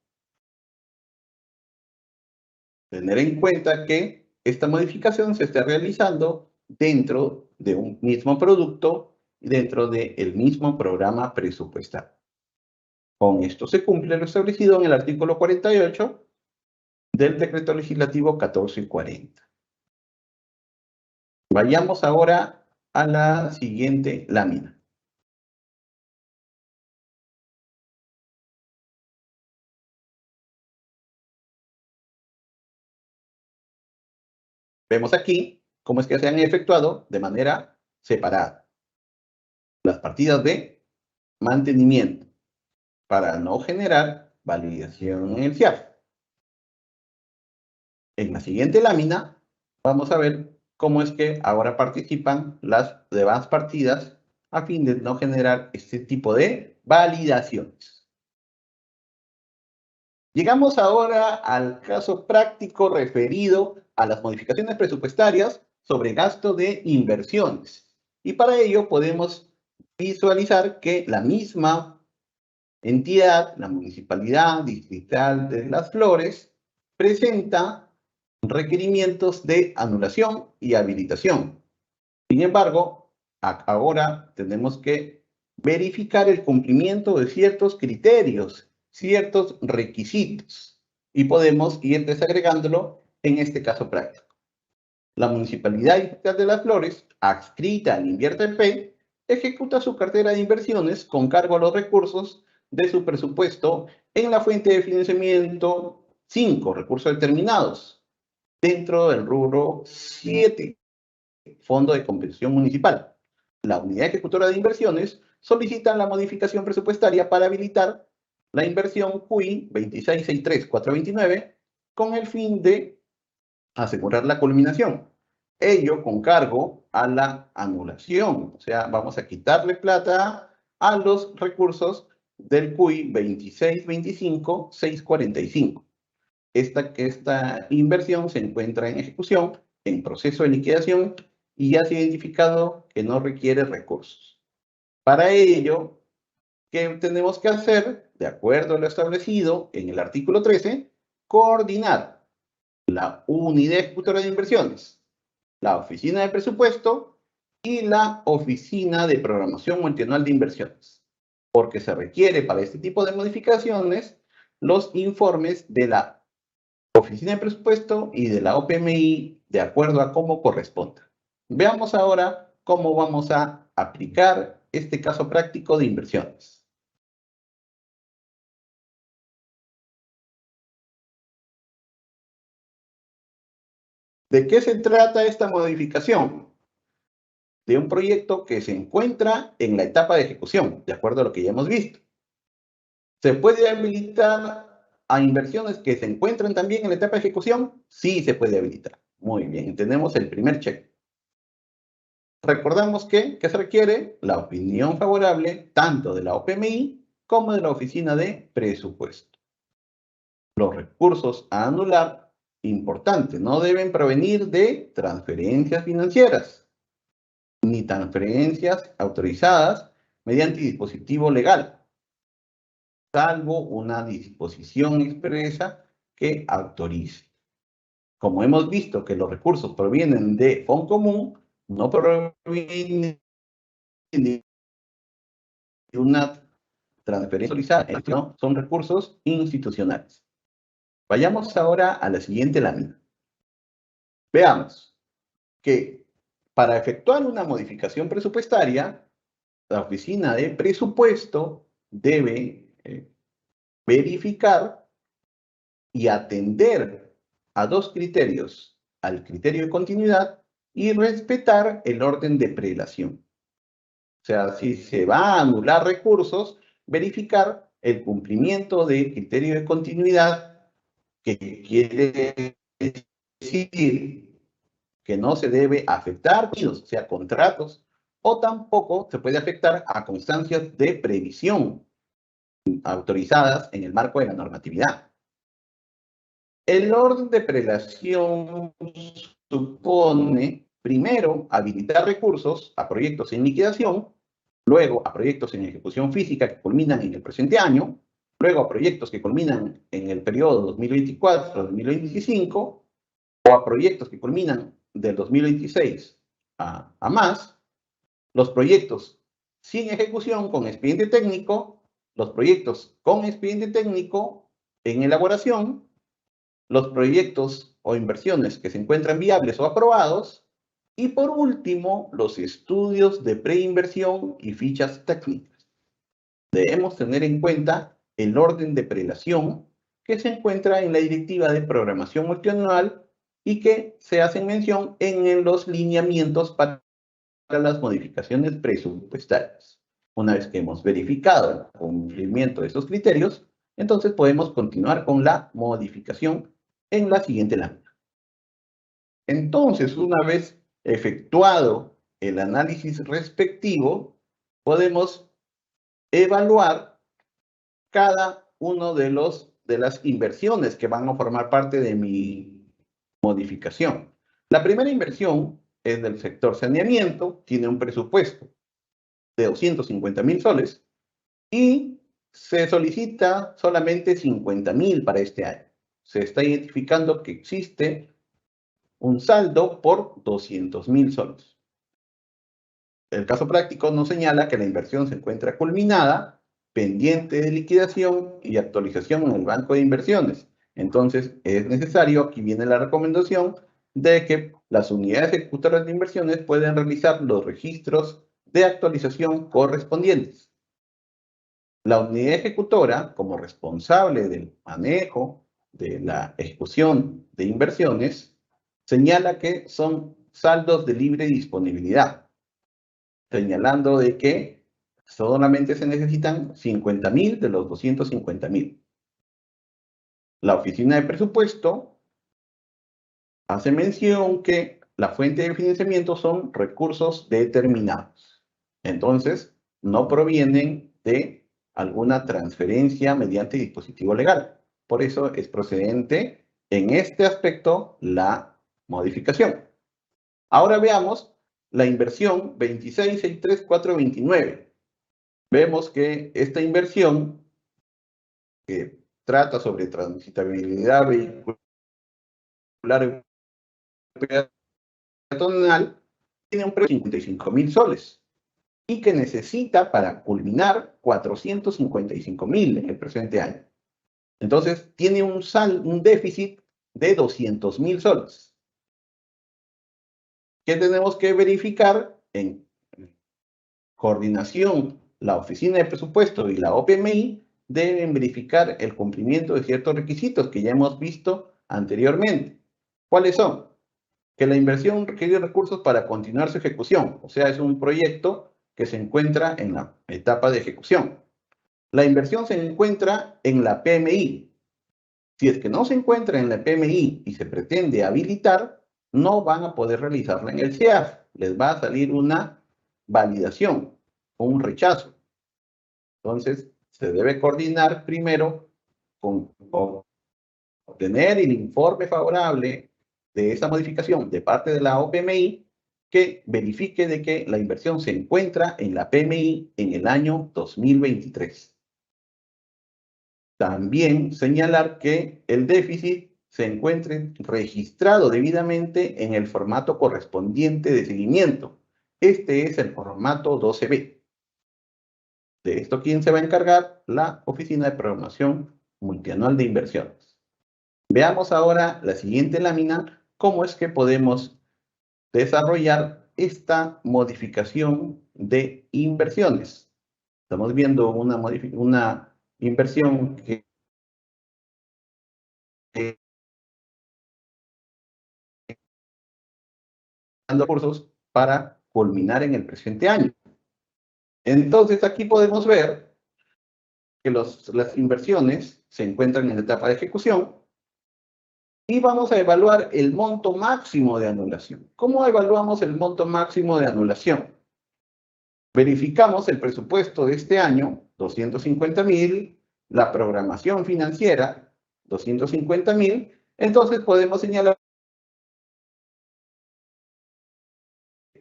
tener en cuenta que esta modificación se está realizando dentro de un mismo producto y dentro del mismo programa presupuestario. Con esto se cumple lo establecido en el artículo 48 del Decreto Legislativo 1440. Vayamos ahora a la siguiente lámina. Vemos aquí cómo es que se han efectuado de manera separada las partidas de mantenimiento para no generar validación en el CIAF. En la siguiente lámina vamos a ver cómo es que ahora participan las demás partidas a fin de no generar este tipo de validaciones. Llegamos ahora al caso práctico referido a las modificaciones presupuestarias sobre gasto de inversiones. Y para ello podemos visualizar que la misma entidad, la Municipalidad Distrital de Las Flores, presenta requerimientos de anulación y habilitación. Sin embargo, ahora tenemos que verificar el cumplimiento de ciertos criterios, ciertos requisitos, y podemos ir desagregándolo en este caso práctico. La Municipalidad Distrital de Las Flores, adscrita al InvierteP, ejecuta su cartera de inversiones con cargo a los recursos de su presupuesto en la fuente de financiamiento 5, recursos determinados, dentro del rubro 7, Fondo de Compensación Municipal. La unidad ejecutora de inversiones solicita la modificación presupuestaria para habilitar la inversión QI 2663429 con el fin de asegurar la culminación. Ello con cargo a la anulación. O sea, vamos a quitarle plata a los recursos del QI 2625645. Esta inversión se encuentra en ejecución, en proceso de liquidación, y ya se ha identificado que no requiere recursos. Para ello, ¿qué tenemos que hacer? De acuerdo a lo establecido en el artículo 13, coordinar la unidad ejecutora de inversiones, la oficina de presupuesto y la oficina de programación multianual de inversiones, porque se requiere para este tipo de modificaciones los informes de la oficina de presupuesto y de la OPMI de acuerdo a cómo corresponda. Veamos ahora cómo vamos a aplicar este caso práctico de inversiones. ¿De qué se trata esta modificación? De un proyecto que se encuentra en la etapa de ejecución, de acuerdo a lo que ya hemos visto. ¿Se puede habilitar a inversiones que se encuentran también en la etapa de ejecución? Sí, se puede habilitar. Muy bien, tenemos el primer check. Recordamos que se requiere la opinión favorable tanto de la OPMI como de la Oficina de Presupuesto. Los recursos a anular, importante, no deben provenir de transferencias financieras, ni transferencias autorizadas mediante dispositivo legal, salvo una disposición expresa que autorice. Como hemos visto que los recursos provienen de Fondo Común, no provienen de una transferencia autorizada, no, son recursos institucionales. Vayamos ahora a la siguiente lámina. Veamos que para efectuar una modificación presupuestaria, la oficina de presupuesto debe verificar y atender a dos criterios, al criterio de continuidad y respetar el orden de prelación. O sea, si se va a anular recursos, verificar el cumplimiento de criterio de continuidad, que quiere decir que no se debe afectar, o sea, contratos, o tampoco se puede afectar a constancias de previsión autorizadas en el marco de la normatividad. El orden de prelación supone, primero, habilitar recursos a proyectos en liquidación, luego a proyectos en ejecución física que culminan en el presente año, luego a proyectos que culminan en el periodo 2024-2025, o a proyectos que culminan del 2026 a más, los proyectos sin ejecución con expediente técnico, los proyectos con expediente técnico en elaboración, los proyectos o inversiones que se encuentran viables o aprobados, y por último, los estudios de preinversión y fichas técnicas. Debemos tener en cuenta el orden de prelación que se encuentra en la Directiva de Programación Multianual y que se hace mención en los lineamientos para las modificaciones presupuestarias. Una vez que hemos verificado el cumplimiento de estos criterios, entonces podemos continuar con la modificación en la siguiente lámina. Entonces, una vez efectuado el análisis respectivo, podemos evaluar cada uno de las inversiones que van a formar parte de mi modificación. La primera inversión es del sector saneamiento, tiene un presupuesto de 250.000 soles y se solicita solamente 50.000 para este año. Se está identificando que existe un saldo por 200.000 soles. El caso práctico nos señala que la inversión se encuentra culminada, pendiente de liquidación y actualización en el banco de inversiones. Entonces, es necesario, aquí viene la recomendación, de que las unidades ejecutoras de inversiones pueden realizar los registros de actualización correspondientes. La unidad ejecutora, como responsable del manejo de la ejecución de inversiones, señala que son saldos de libre disponibilidad, señalando de que solamente se necesitan 50.000 de los 250.000. La oficina de presupuesto hace mención que la fuente de financiamiento son recursos determinados. Entonces, no provienen de alguna transferencia mediante dispositivo legal. Por eso es procedente en este aspecto la modificación. Ahora veamos la inversión 26.63429. Vemos que esta inversión, que trata sobre transitabilidad vehicular peatonal, tiene un precio de 55.000 soles y que necesita para culminar 455.000 en el presente año. Entonces, tiene un déficit de 200.000 soles. ¿Qué tenemos que verificar? En coordinación, la Oficina de Presupuesto y la OPMI deben verificar el cumplimiento de ciertos requisitos que ya hemos visto anteriormente. ¿Cuáles son? Que la inversión requiere recursos para continuar su ejecución, o sea, es un proyecto que se encuentra en la etapa de ejecución. La inversión se encuentra en la PMI. Si es que no se encuentra en la PMI y se pretende habilitar, no van a poder realizarla en el CEAF. Les va a salir una validación o un rechazo. Entonces, se debe coordinar primero con obtener el informe favorable de esa modificación de parte de la OPMI que verifique de que la inversión se encuentra en la PMI en el año 2023. También señalar que el déficit se encuentre registrado debidamente en el formato correspondiente de seguimiento. Este es el formato 12B. De esto, ¿quién se va a encargar? La Oficina de Programación Multianual de Inversiones. Veamos ahora la siguiente lámina, cómo es que podemos desarrollar esta modificación de inversiones. Estamos viendo una inversión que dando recursos para culminar en el presente año. Entonces, aquí podemos ver que las inversiones se encuentran en la etapa de ejecución y vamos a evaluar el monto máximo de anulación. ¿Cómo evaluamos el monto máximo de anulación? Verificamos el presupuesto de este año, 250.000, la programación financiera, 250.000, entonces podemos señalar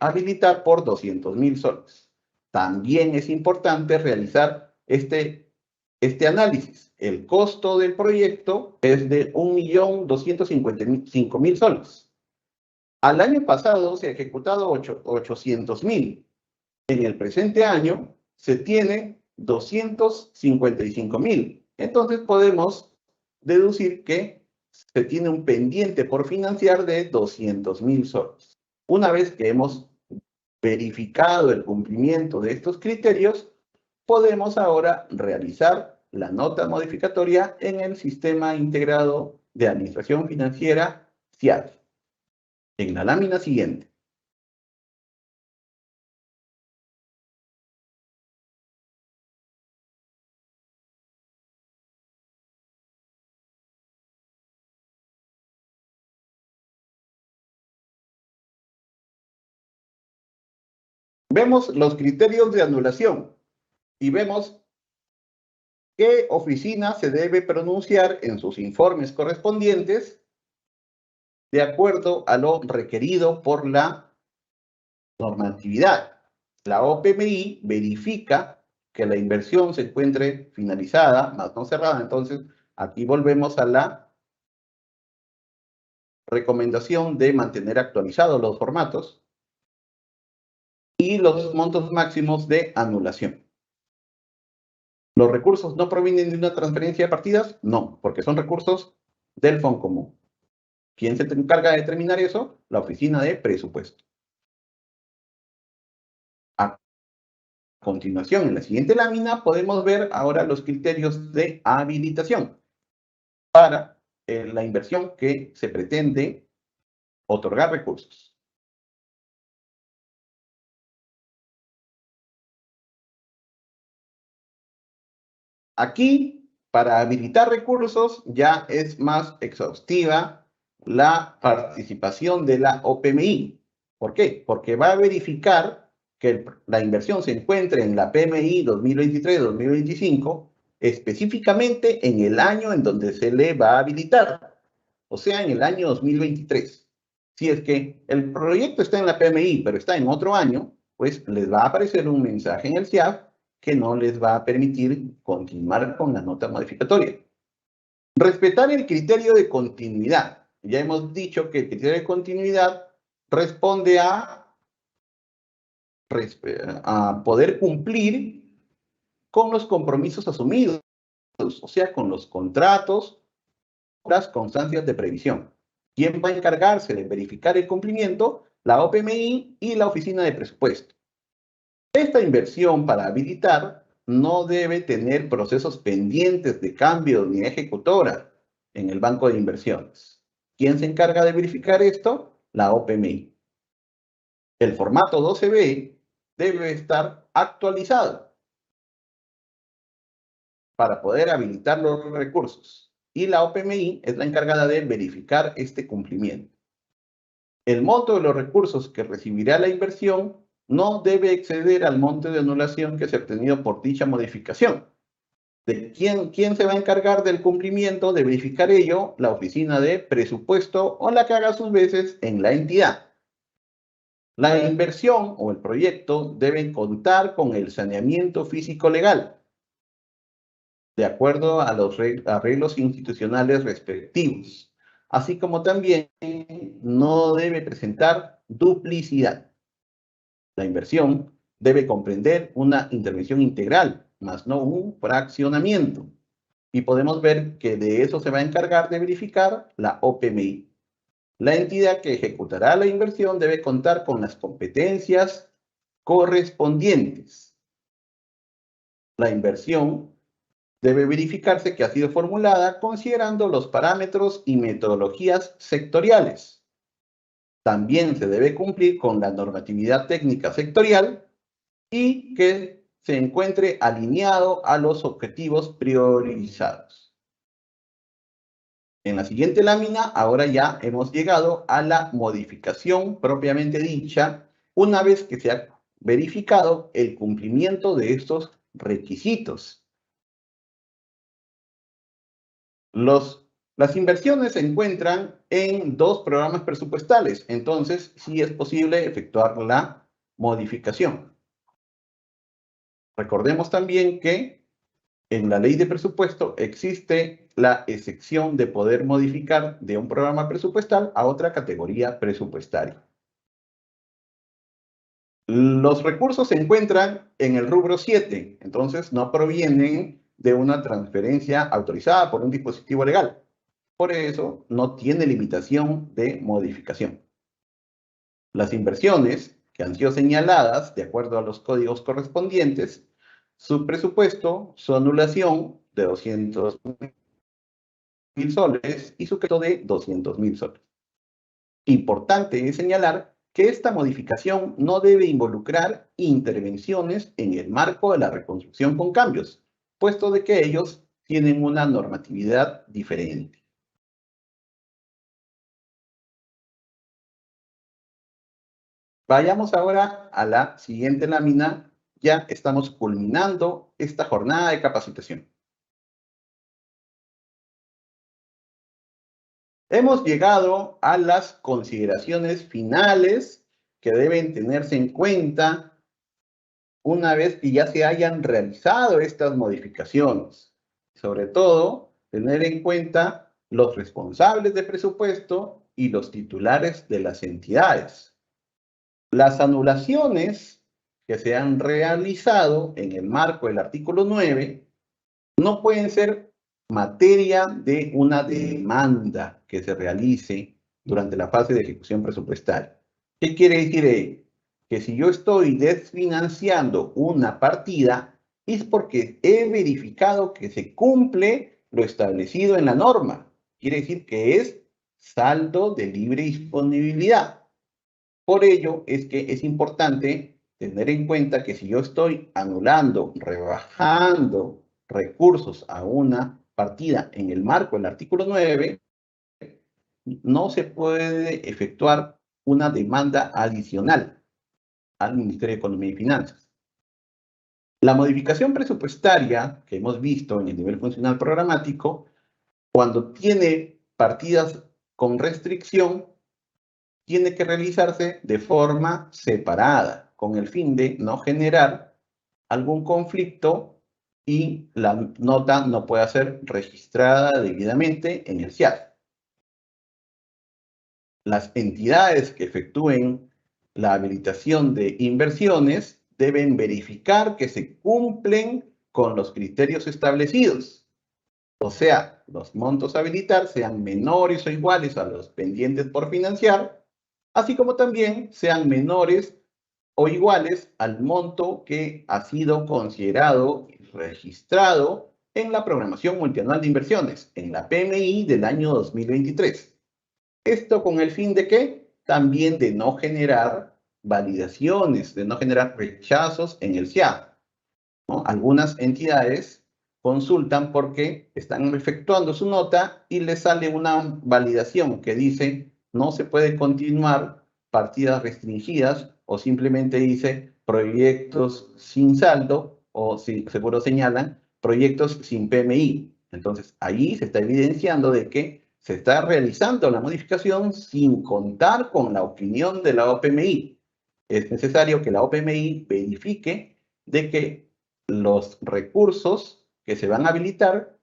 habilitar por 200.000 soles. También es importante realizar este análisis. El costo del proyecto es de 1.255.000 soles. Al año pasado se ha ejecutado 800.000. En el presente año se tiene 255.000. Entonces podemos deducir que se tiene un pendiente por financiar de 200.000 soles. Una vez que hemos verificado el cumplimiento de estos criterios, podemos ahora realizar la nota modificatoria en el Sistema Integrado de Administración Financiera, SIAD. En la lámina siguiente. Vemos los criterios de anulación y vemos qué oficina se debe pronunciar en sus informes correspondientes de acuerdo a lo requerido por la normatividad. La OPMI verifica que la inversión se encuentre finalizada, más no cerrada. Entonces, aquí volvemos a la recomendación de mantener actualizados los formatos y los montos máximos de anulación. ¿Los recursos no provienen de una transferencia de partidas? No, porque son recursos del Fondo Común. ¿Quién se encarga de determinar eso? La oficina de presupuesto. A continuación, en la siguiente lámina, podemos ver ahora los criterios de habilitación para la inversión que se pretende otorgar recursos. Aquí, para habilitar recursos, ya es más exhaustiva la participación de la OPMI. ¿Por qué? Porque va a verificar que la inversión se encuentre en la PMI 2023-2025, específicamente en el año en donde se le va a habilitar, o sea, en el año 2023. Si es que el proyecto está en la PMI, pero está en otro año, pues les va a aparecer un mensaje en el SIAF que no les va a permitir continuar con la nota modificatoria. Respetar el criterio de continuidad. Ya hemos dicho que el criterio de continuidad responde a poder cumplir con los compromisos asumidos, o sea, con los contratos, las constancias de previsión. ¿Quién va a encargarse de verificar el cumplimiento? La OPMI y la Oficina de Presupuesto. Esta inversión para habilitar no debe tener procesos pendientes de cambio ni ejecutora en el banco de inversiones. ¿Quién se encarga de verificar esto? La OPMI. El formato 12B debe estar actualizado para poder habilitar los recursos. Y la OPMI es la encargada de verificar este cumplimiento. El monto de los recursos que recibirá la inversión no debe exceder al monto de anulación que se ha obtenido por dicha modificación. ¿De quién se va a encargar del cumplimiento, de verificar ello? La oficina de presupuesto o la que haga sus veces en la entidad. La inversión o el proyecto deben contar con el saneamiento físico-legal, de acuerdo a los arreglos institucionales respectivos, así como también no debe presentar duplicidad. La inversión debe comprender una intervención integral, más no un fraccionamiento. Y podemos ver que de eso se va a encargar de verificar la OPMI. La entidad que ejecutará la inversión debe contar con las competencias correspondientes. La inversión debe verificarse que ha sido formulada considerando los parámetros y metodologías sectoriales. También se debe cumplir con la normatividad técnica sectorial y que se encuentre alineado a los objetivos priorizados. En la siguiente lámina, ahora ya hemos llegado a la modificación propiamente dicha, una vez que se ha verificado el cumplimiento de estos requisitos. Las inversiones se encuentran en 2 programas presupuestales, entonces sí es posible efectuar la modificación. Recordemos también que en la ley de presupuesto existe la excepción de poder modificar de un programa presupuestal a otra categoría presupuestaria. Los recursos se encuentran en el rubro 7, entonces no provienen de una transferencia autorizada por un dispositivo legal. Por eso no tiene limitación de modificación. Las inversiones que han sido señaladas de acuerdo a los códigos correspondientes, su presupuesto, su anulación de 200.000 soles y su crédito de 200.000 soles. Importante es señalar que esta modificación no debe involucrar intervenciones en el marco de la reconstrucción con cambios, puesto de que ellos tienen una normatividad diferente. Vayamos ahora a la siguiente lámina. Ya estamos culminando esta jornada de capacitación. Hemos llegado a las consideraciones finales que deben tenerse en cuenta una vez que ya se hayan realizado estas modificaciones. Sobre todo, tener en cuenta los responsables de presupuesto y los titulares de las entidades. Las anulaciones que se han realizado en el marco del artículo 9 no pueden ser materia de una demanda que se realice durante la fase de ejecución presupuestaria. ¿Qué quiere decir ello? Que si yo estoy desfinanciando una partida es porque he verificado que se cumple lo establecido en la norma. Quiere decir que es saldo de libre disponibilidad. Por ello es que es importante tener en cuenta que si yo estoy anulando, rebajando recursos a una partida en el marco del artículo 9, no se puede efectuar una demanda adicional al Ministerio de Economía y Finanzas. La modificación presupuestaria que hemos visto en el nivel funcional programático, cuando tiene partidas con restricción, tiene que realizarse de forma separada, con el fin de no generar algún conflicto y la nota no pueda ser registrada debidamente en el SIAD. Las entidades que efectúen la habilitación de inversiones deben verificar que se cumplen con los criterios establecidos. O sea, los montos a habilitar sean menores o iguales a los pendientes por financiar, así como también sean menores o iguales al monto que ha sido considerado y registrado en la programación multianual de inversiones, en la PMI del año 2023. Esto con el fin de que también de no generar validaciones, de no generar rechazos en el SIAD, ¿no? Algunas entidades consultan porque están efectuando su nota y les sale una validación que dice no se puede continuar partidas restringidas o simplemente dice proyectos sin saldo o si seguro señalan proyectos sin PMI. Entonces ahí se está evidenciando de que se está realizando la modificación sin contar con la opinión de la OPMI. Es necesario que la OPMI verifique de que los recursos que se van a habilitar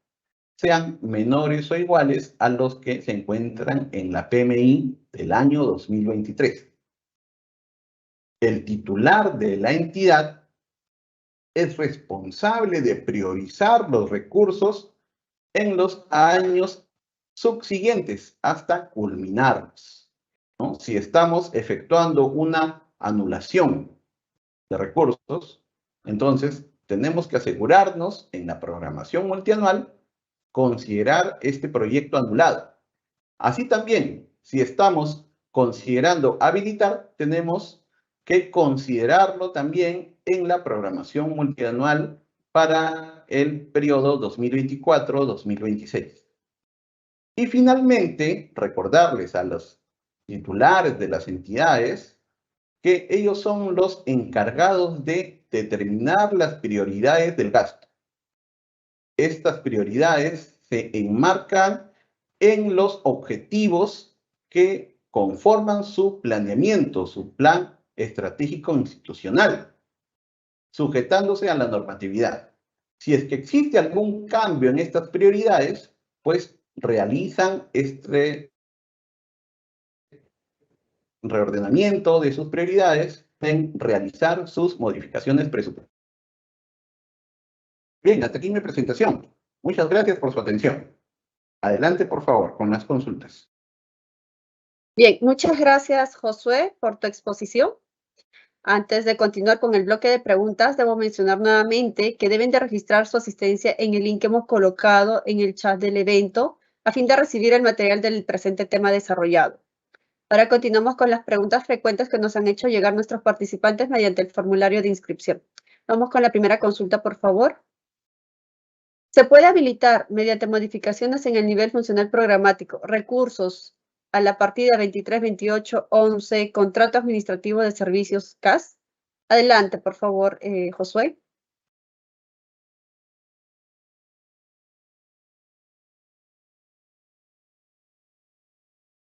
sean menores o iguales a los que se encuentran en la PMI del año 2023. El titular de la entidad es responsable de priorizar los recursos en los años subsiguientes hasta culminarlos, ¿no? Si estamos efectuando una anulación de recursos, entonces tenemos que asegurarnos en la programación multianual considerar este proyecto anulado. Así también, si estamos considerando habilitar, tenemos que considerarlo también en la programación multianual para el periodo 2024-2026. Y finalmente, recordarles a los titulares de las entidades que ellos son los encargados de determinar las prioridades del gasto. Estas prioridades se enmarcan en los objetivos que conforman su planeamiento, su plan estratégico institucional, sujetándose a la normatividad. Si es que existe algún cambio en estas prioridades, pues realizan este reordenamiento de sus prioridades en realizar sus modificaciones presupuestarias. Bien, hasta aquí mi presentación. Muchas gracias por su atención. Adelante, por favor, con las consultas. Bien, muchas gracias, Josué, por tu exposición. Antes de continuar con el bloque de preguntas, debo mencionar nuevamente que deben de registrar su asistencia en el link que hemos colocado en el chat del evento a fin de recibir el material del presente tema desarrollado. Ahora continuamos con las preguntas frecuentes que nos han hecho llegar nuestros participantes mediante el formulario de inscripción. Vamos con la primera consulta, por favor. ¿Se puede habilitar mediante modificaciones en el nivel funcional programático recursos a la partida 232811, contrato administrativo de servicios CAS? Adelante, por favor, Josué.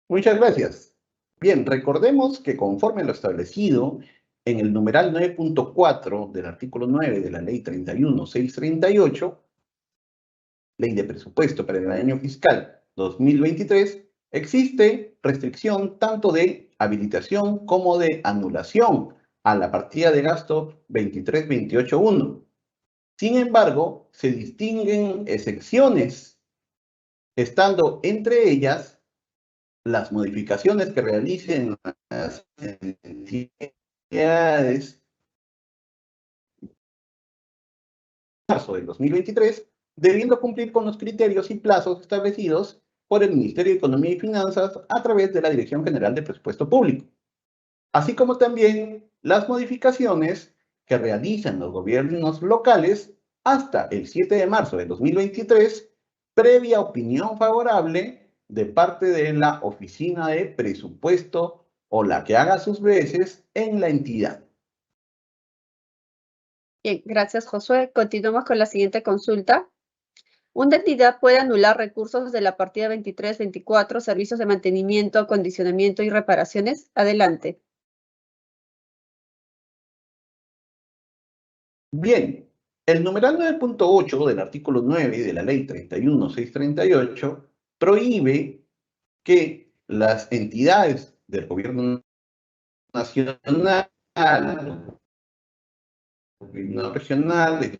Muchas gracias. Bien, recordemos que conforme a lo establecido en el numeral 9.4 del artículo 9 de la Ley 31.638, Ley de Presupuesto para el año fiscal 2023, existe restricción tanto de habilitación como de anulación a la partida de gasto 23.28.1. Sin embargo, se distinguen excepciones, estando entre ellas las modificaciones que realicen las entidades en marzo del 2023, debiendo cumplir con los criterios y plazos establecidos por el Ministerio de Economía y Finanzas a través de la Dirección General de Presupuesto Público, así como también las modificaciones que realizan los gobiernos locales hasta el 7 de marzo de 2023, previa opinión favorable de parte de la Oficina de Presupuesto o la que haga sus veces en la entidad. Bien, gracias, Josué. Continuamos con la siguiente consulta. Una entidad puede anular recursos de la partida 2324, servicios de mantenimiento, acondicionamiento y reparaciones. Adelante. Bien, el numeral 9.8 del artículo 9 de la Ley 31.638 prohíbe que las entidades del gobierno nacional, gobierno regional, de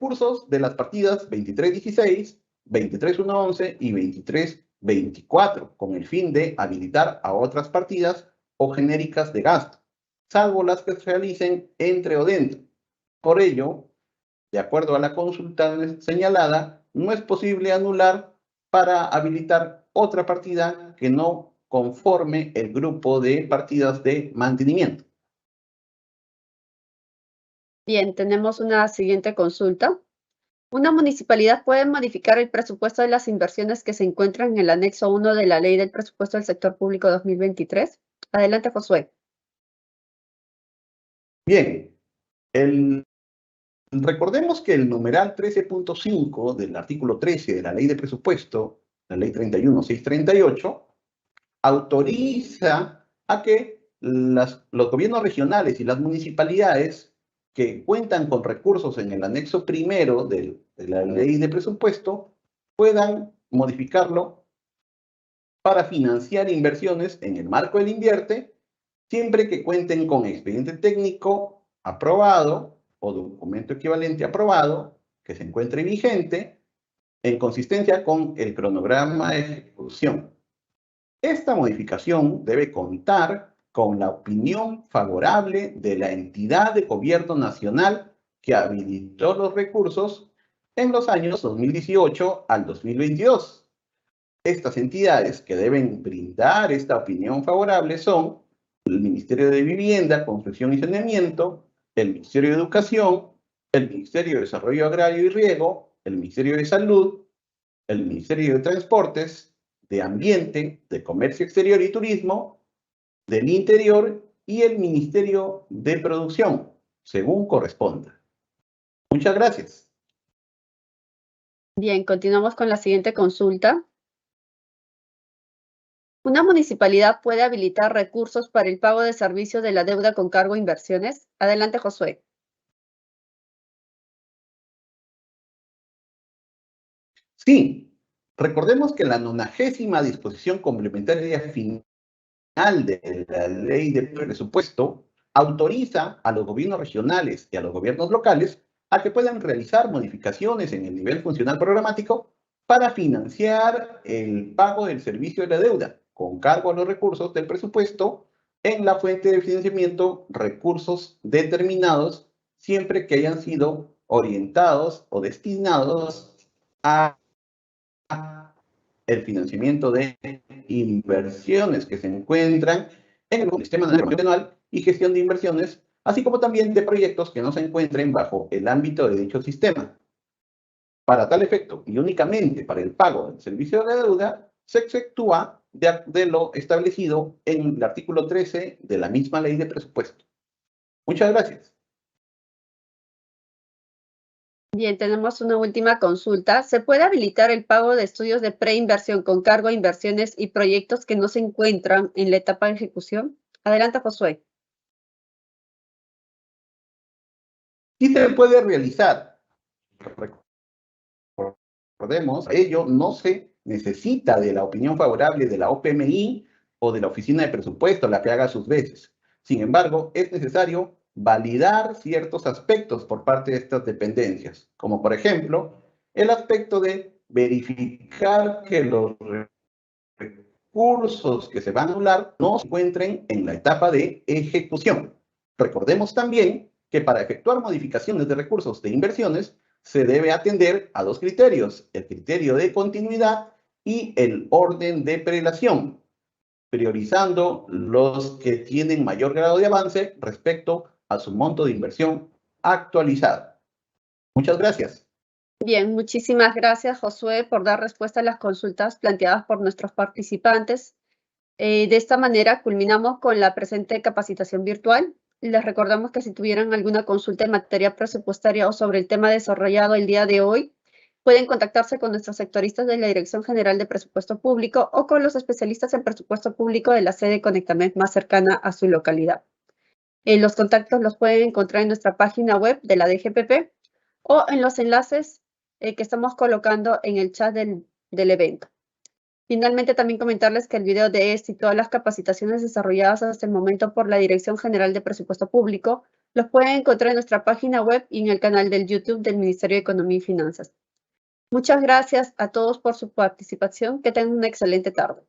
recursos de las partidas 2316, 23111 y 2324, con el fin de habilitar a otras partidas o genéricas de gasto, salvo las que se realicen entre o dentro. Por ello, de acuerdo a la consulta señalada, no es posible anular para habilitar otra partida que no conforme el grupo de partidas de mantenimiento. Bien, tenemos una siguiente consulta. Una municipalidad puede modificar el presupuesto de las inversiones que se encuentran en el anexo 1 de la Ley del Presupuesto del Sector Público 2023. Adelante, Josué. Bien, recordemos que el numeral 13.5 del artículo 13 de la Ley de Presupuesto, la Ley 31.638, autoriza a que los gobiernos regionales y las municipalidades que cuentan con recursos en el anexo primero de la Ley de Presupuesto puedan modificarlo para financiar inversiones en el marco del Invierte, siempre que cuenten con expediente técnico aprobado o documento equivalente aprobado que se encuentre vigente en consistencia con el cronograma de ejecución. Esta modificación debe contar con la opinión favorable de la entidad de gobierno nacional que habilitó los recursos en los años 2018 al 2022. Estas entidades que deben brindar esta opinión favorable son el Ministerio de Vivienda, Construcción y Saneamiento, el Ministerio de Educación, el Ministerio de Desarrollo Agrario y Riego, el Ministerio de Salud, el Ministerio de Transportes, de Ambiente, de Comercio Exterior y Turismo, del Interior y el Ministerio de Producción, según corresponda. Muchas gracias. Bien, continuamos con la siguiente consulta. ¿Una municipalidad puede habilitar recursos para el pago de servicios de la deuda con cargo a inversiones? Adelante, Josué. Sí, recordemos que la 90ª disposición complementaria final de la ley de presupuesto autoriza a los gobiernos regionales y a los gobiernos locales a que puedan realizar modificaciones en el nivel funcional programático para financiar el pago del servicio de la deuda con cargo a los recursos del presupuesto en la fuente de financiamiento recursos determinados siempre que hayan sido orientados o destinados a el financiamiento de inversiones que se encuentran en el sistema nacional y gestión de inversiones, así como también de proyectos que no se encuentren bajo el ámbito de dicho sistema. Para tal efecto, y únicamente para el pago del servicio de la deuda, se exceptúa de lo establecido en el artículo 13 de la misma ley de presupuesto. Muchas gracias. Bien, tenemos una última consulta. ¿Se puede habilitar el pago de estudios de preinversión con cargo a inversiones y proyectos que no se encuentran en la etapa de ejecución? Adelante, Josué. Sí se puede realizar. Recordemos, ello no se necesita de la opinión favorable de la OPMI o de la Oficina de Presupuesto, la que haga sus veces. Sin embargo, es necesario validar ciertos aspectos por parte de estas dependencias, como por ejemplo, el aspecto de verificar que los recursos que se van a anular no se encuentren en la etapa de ejecución. Recordemos también que para efectuar modificaciones de recursos de inversiones se debe atender a dos criterios, el criterio de continuidad y el orden de prelación, priorizando los que tienen mayor grado de avance respecto a su monto de inversión actualizado. Muchas gracias. Bien, muchísimas gracias, Josué, por dar respuesta a las consultas planteadas por nuestros participantes. De esta manera, culminamos con la presente capacitación virtual. Les recordamos que si tuvieran alguna consulta en materia presupuestaria o sobre el tema desarrollado el día de hoy, pueden contactarse con nuestros sectoristas de la Dirección General de Presupuesto Público o con los especialistas en presupuesto público de la sede Conectamed más cercana a su localidad. Los contactos los pueden encontrar en nuestra página web de la DGPP o en los enlaces que estamos colocando en el chat del evento. Finalmente, también comentarles que el video de este y todas las capacitaciones desarrolladas hasta el momento por la Dirección General de Presupuesto Público los pueden encontrar en nuestra página web y en el canal del YouTube del Ministerio de Economía y Finanzas. Muchas gracias a todos por su participación. Que tengan una excelente tarde.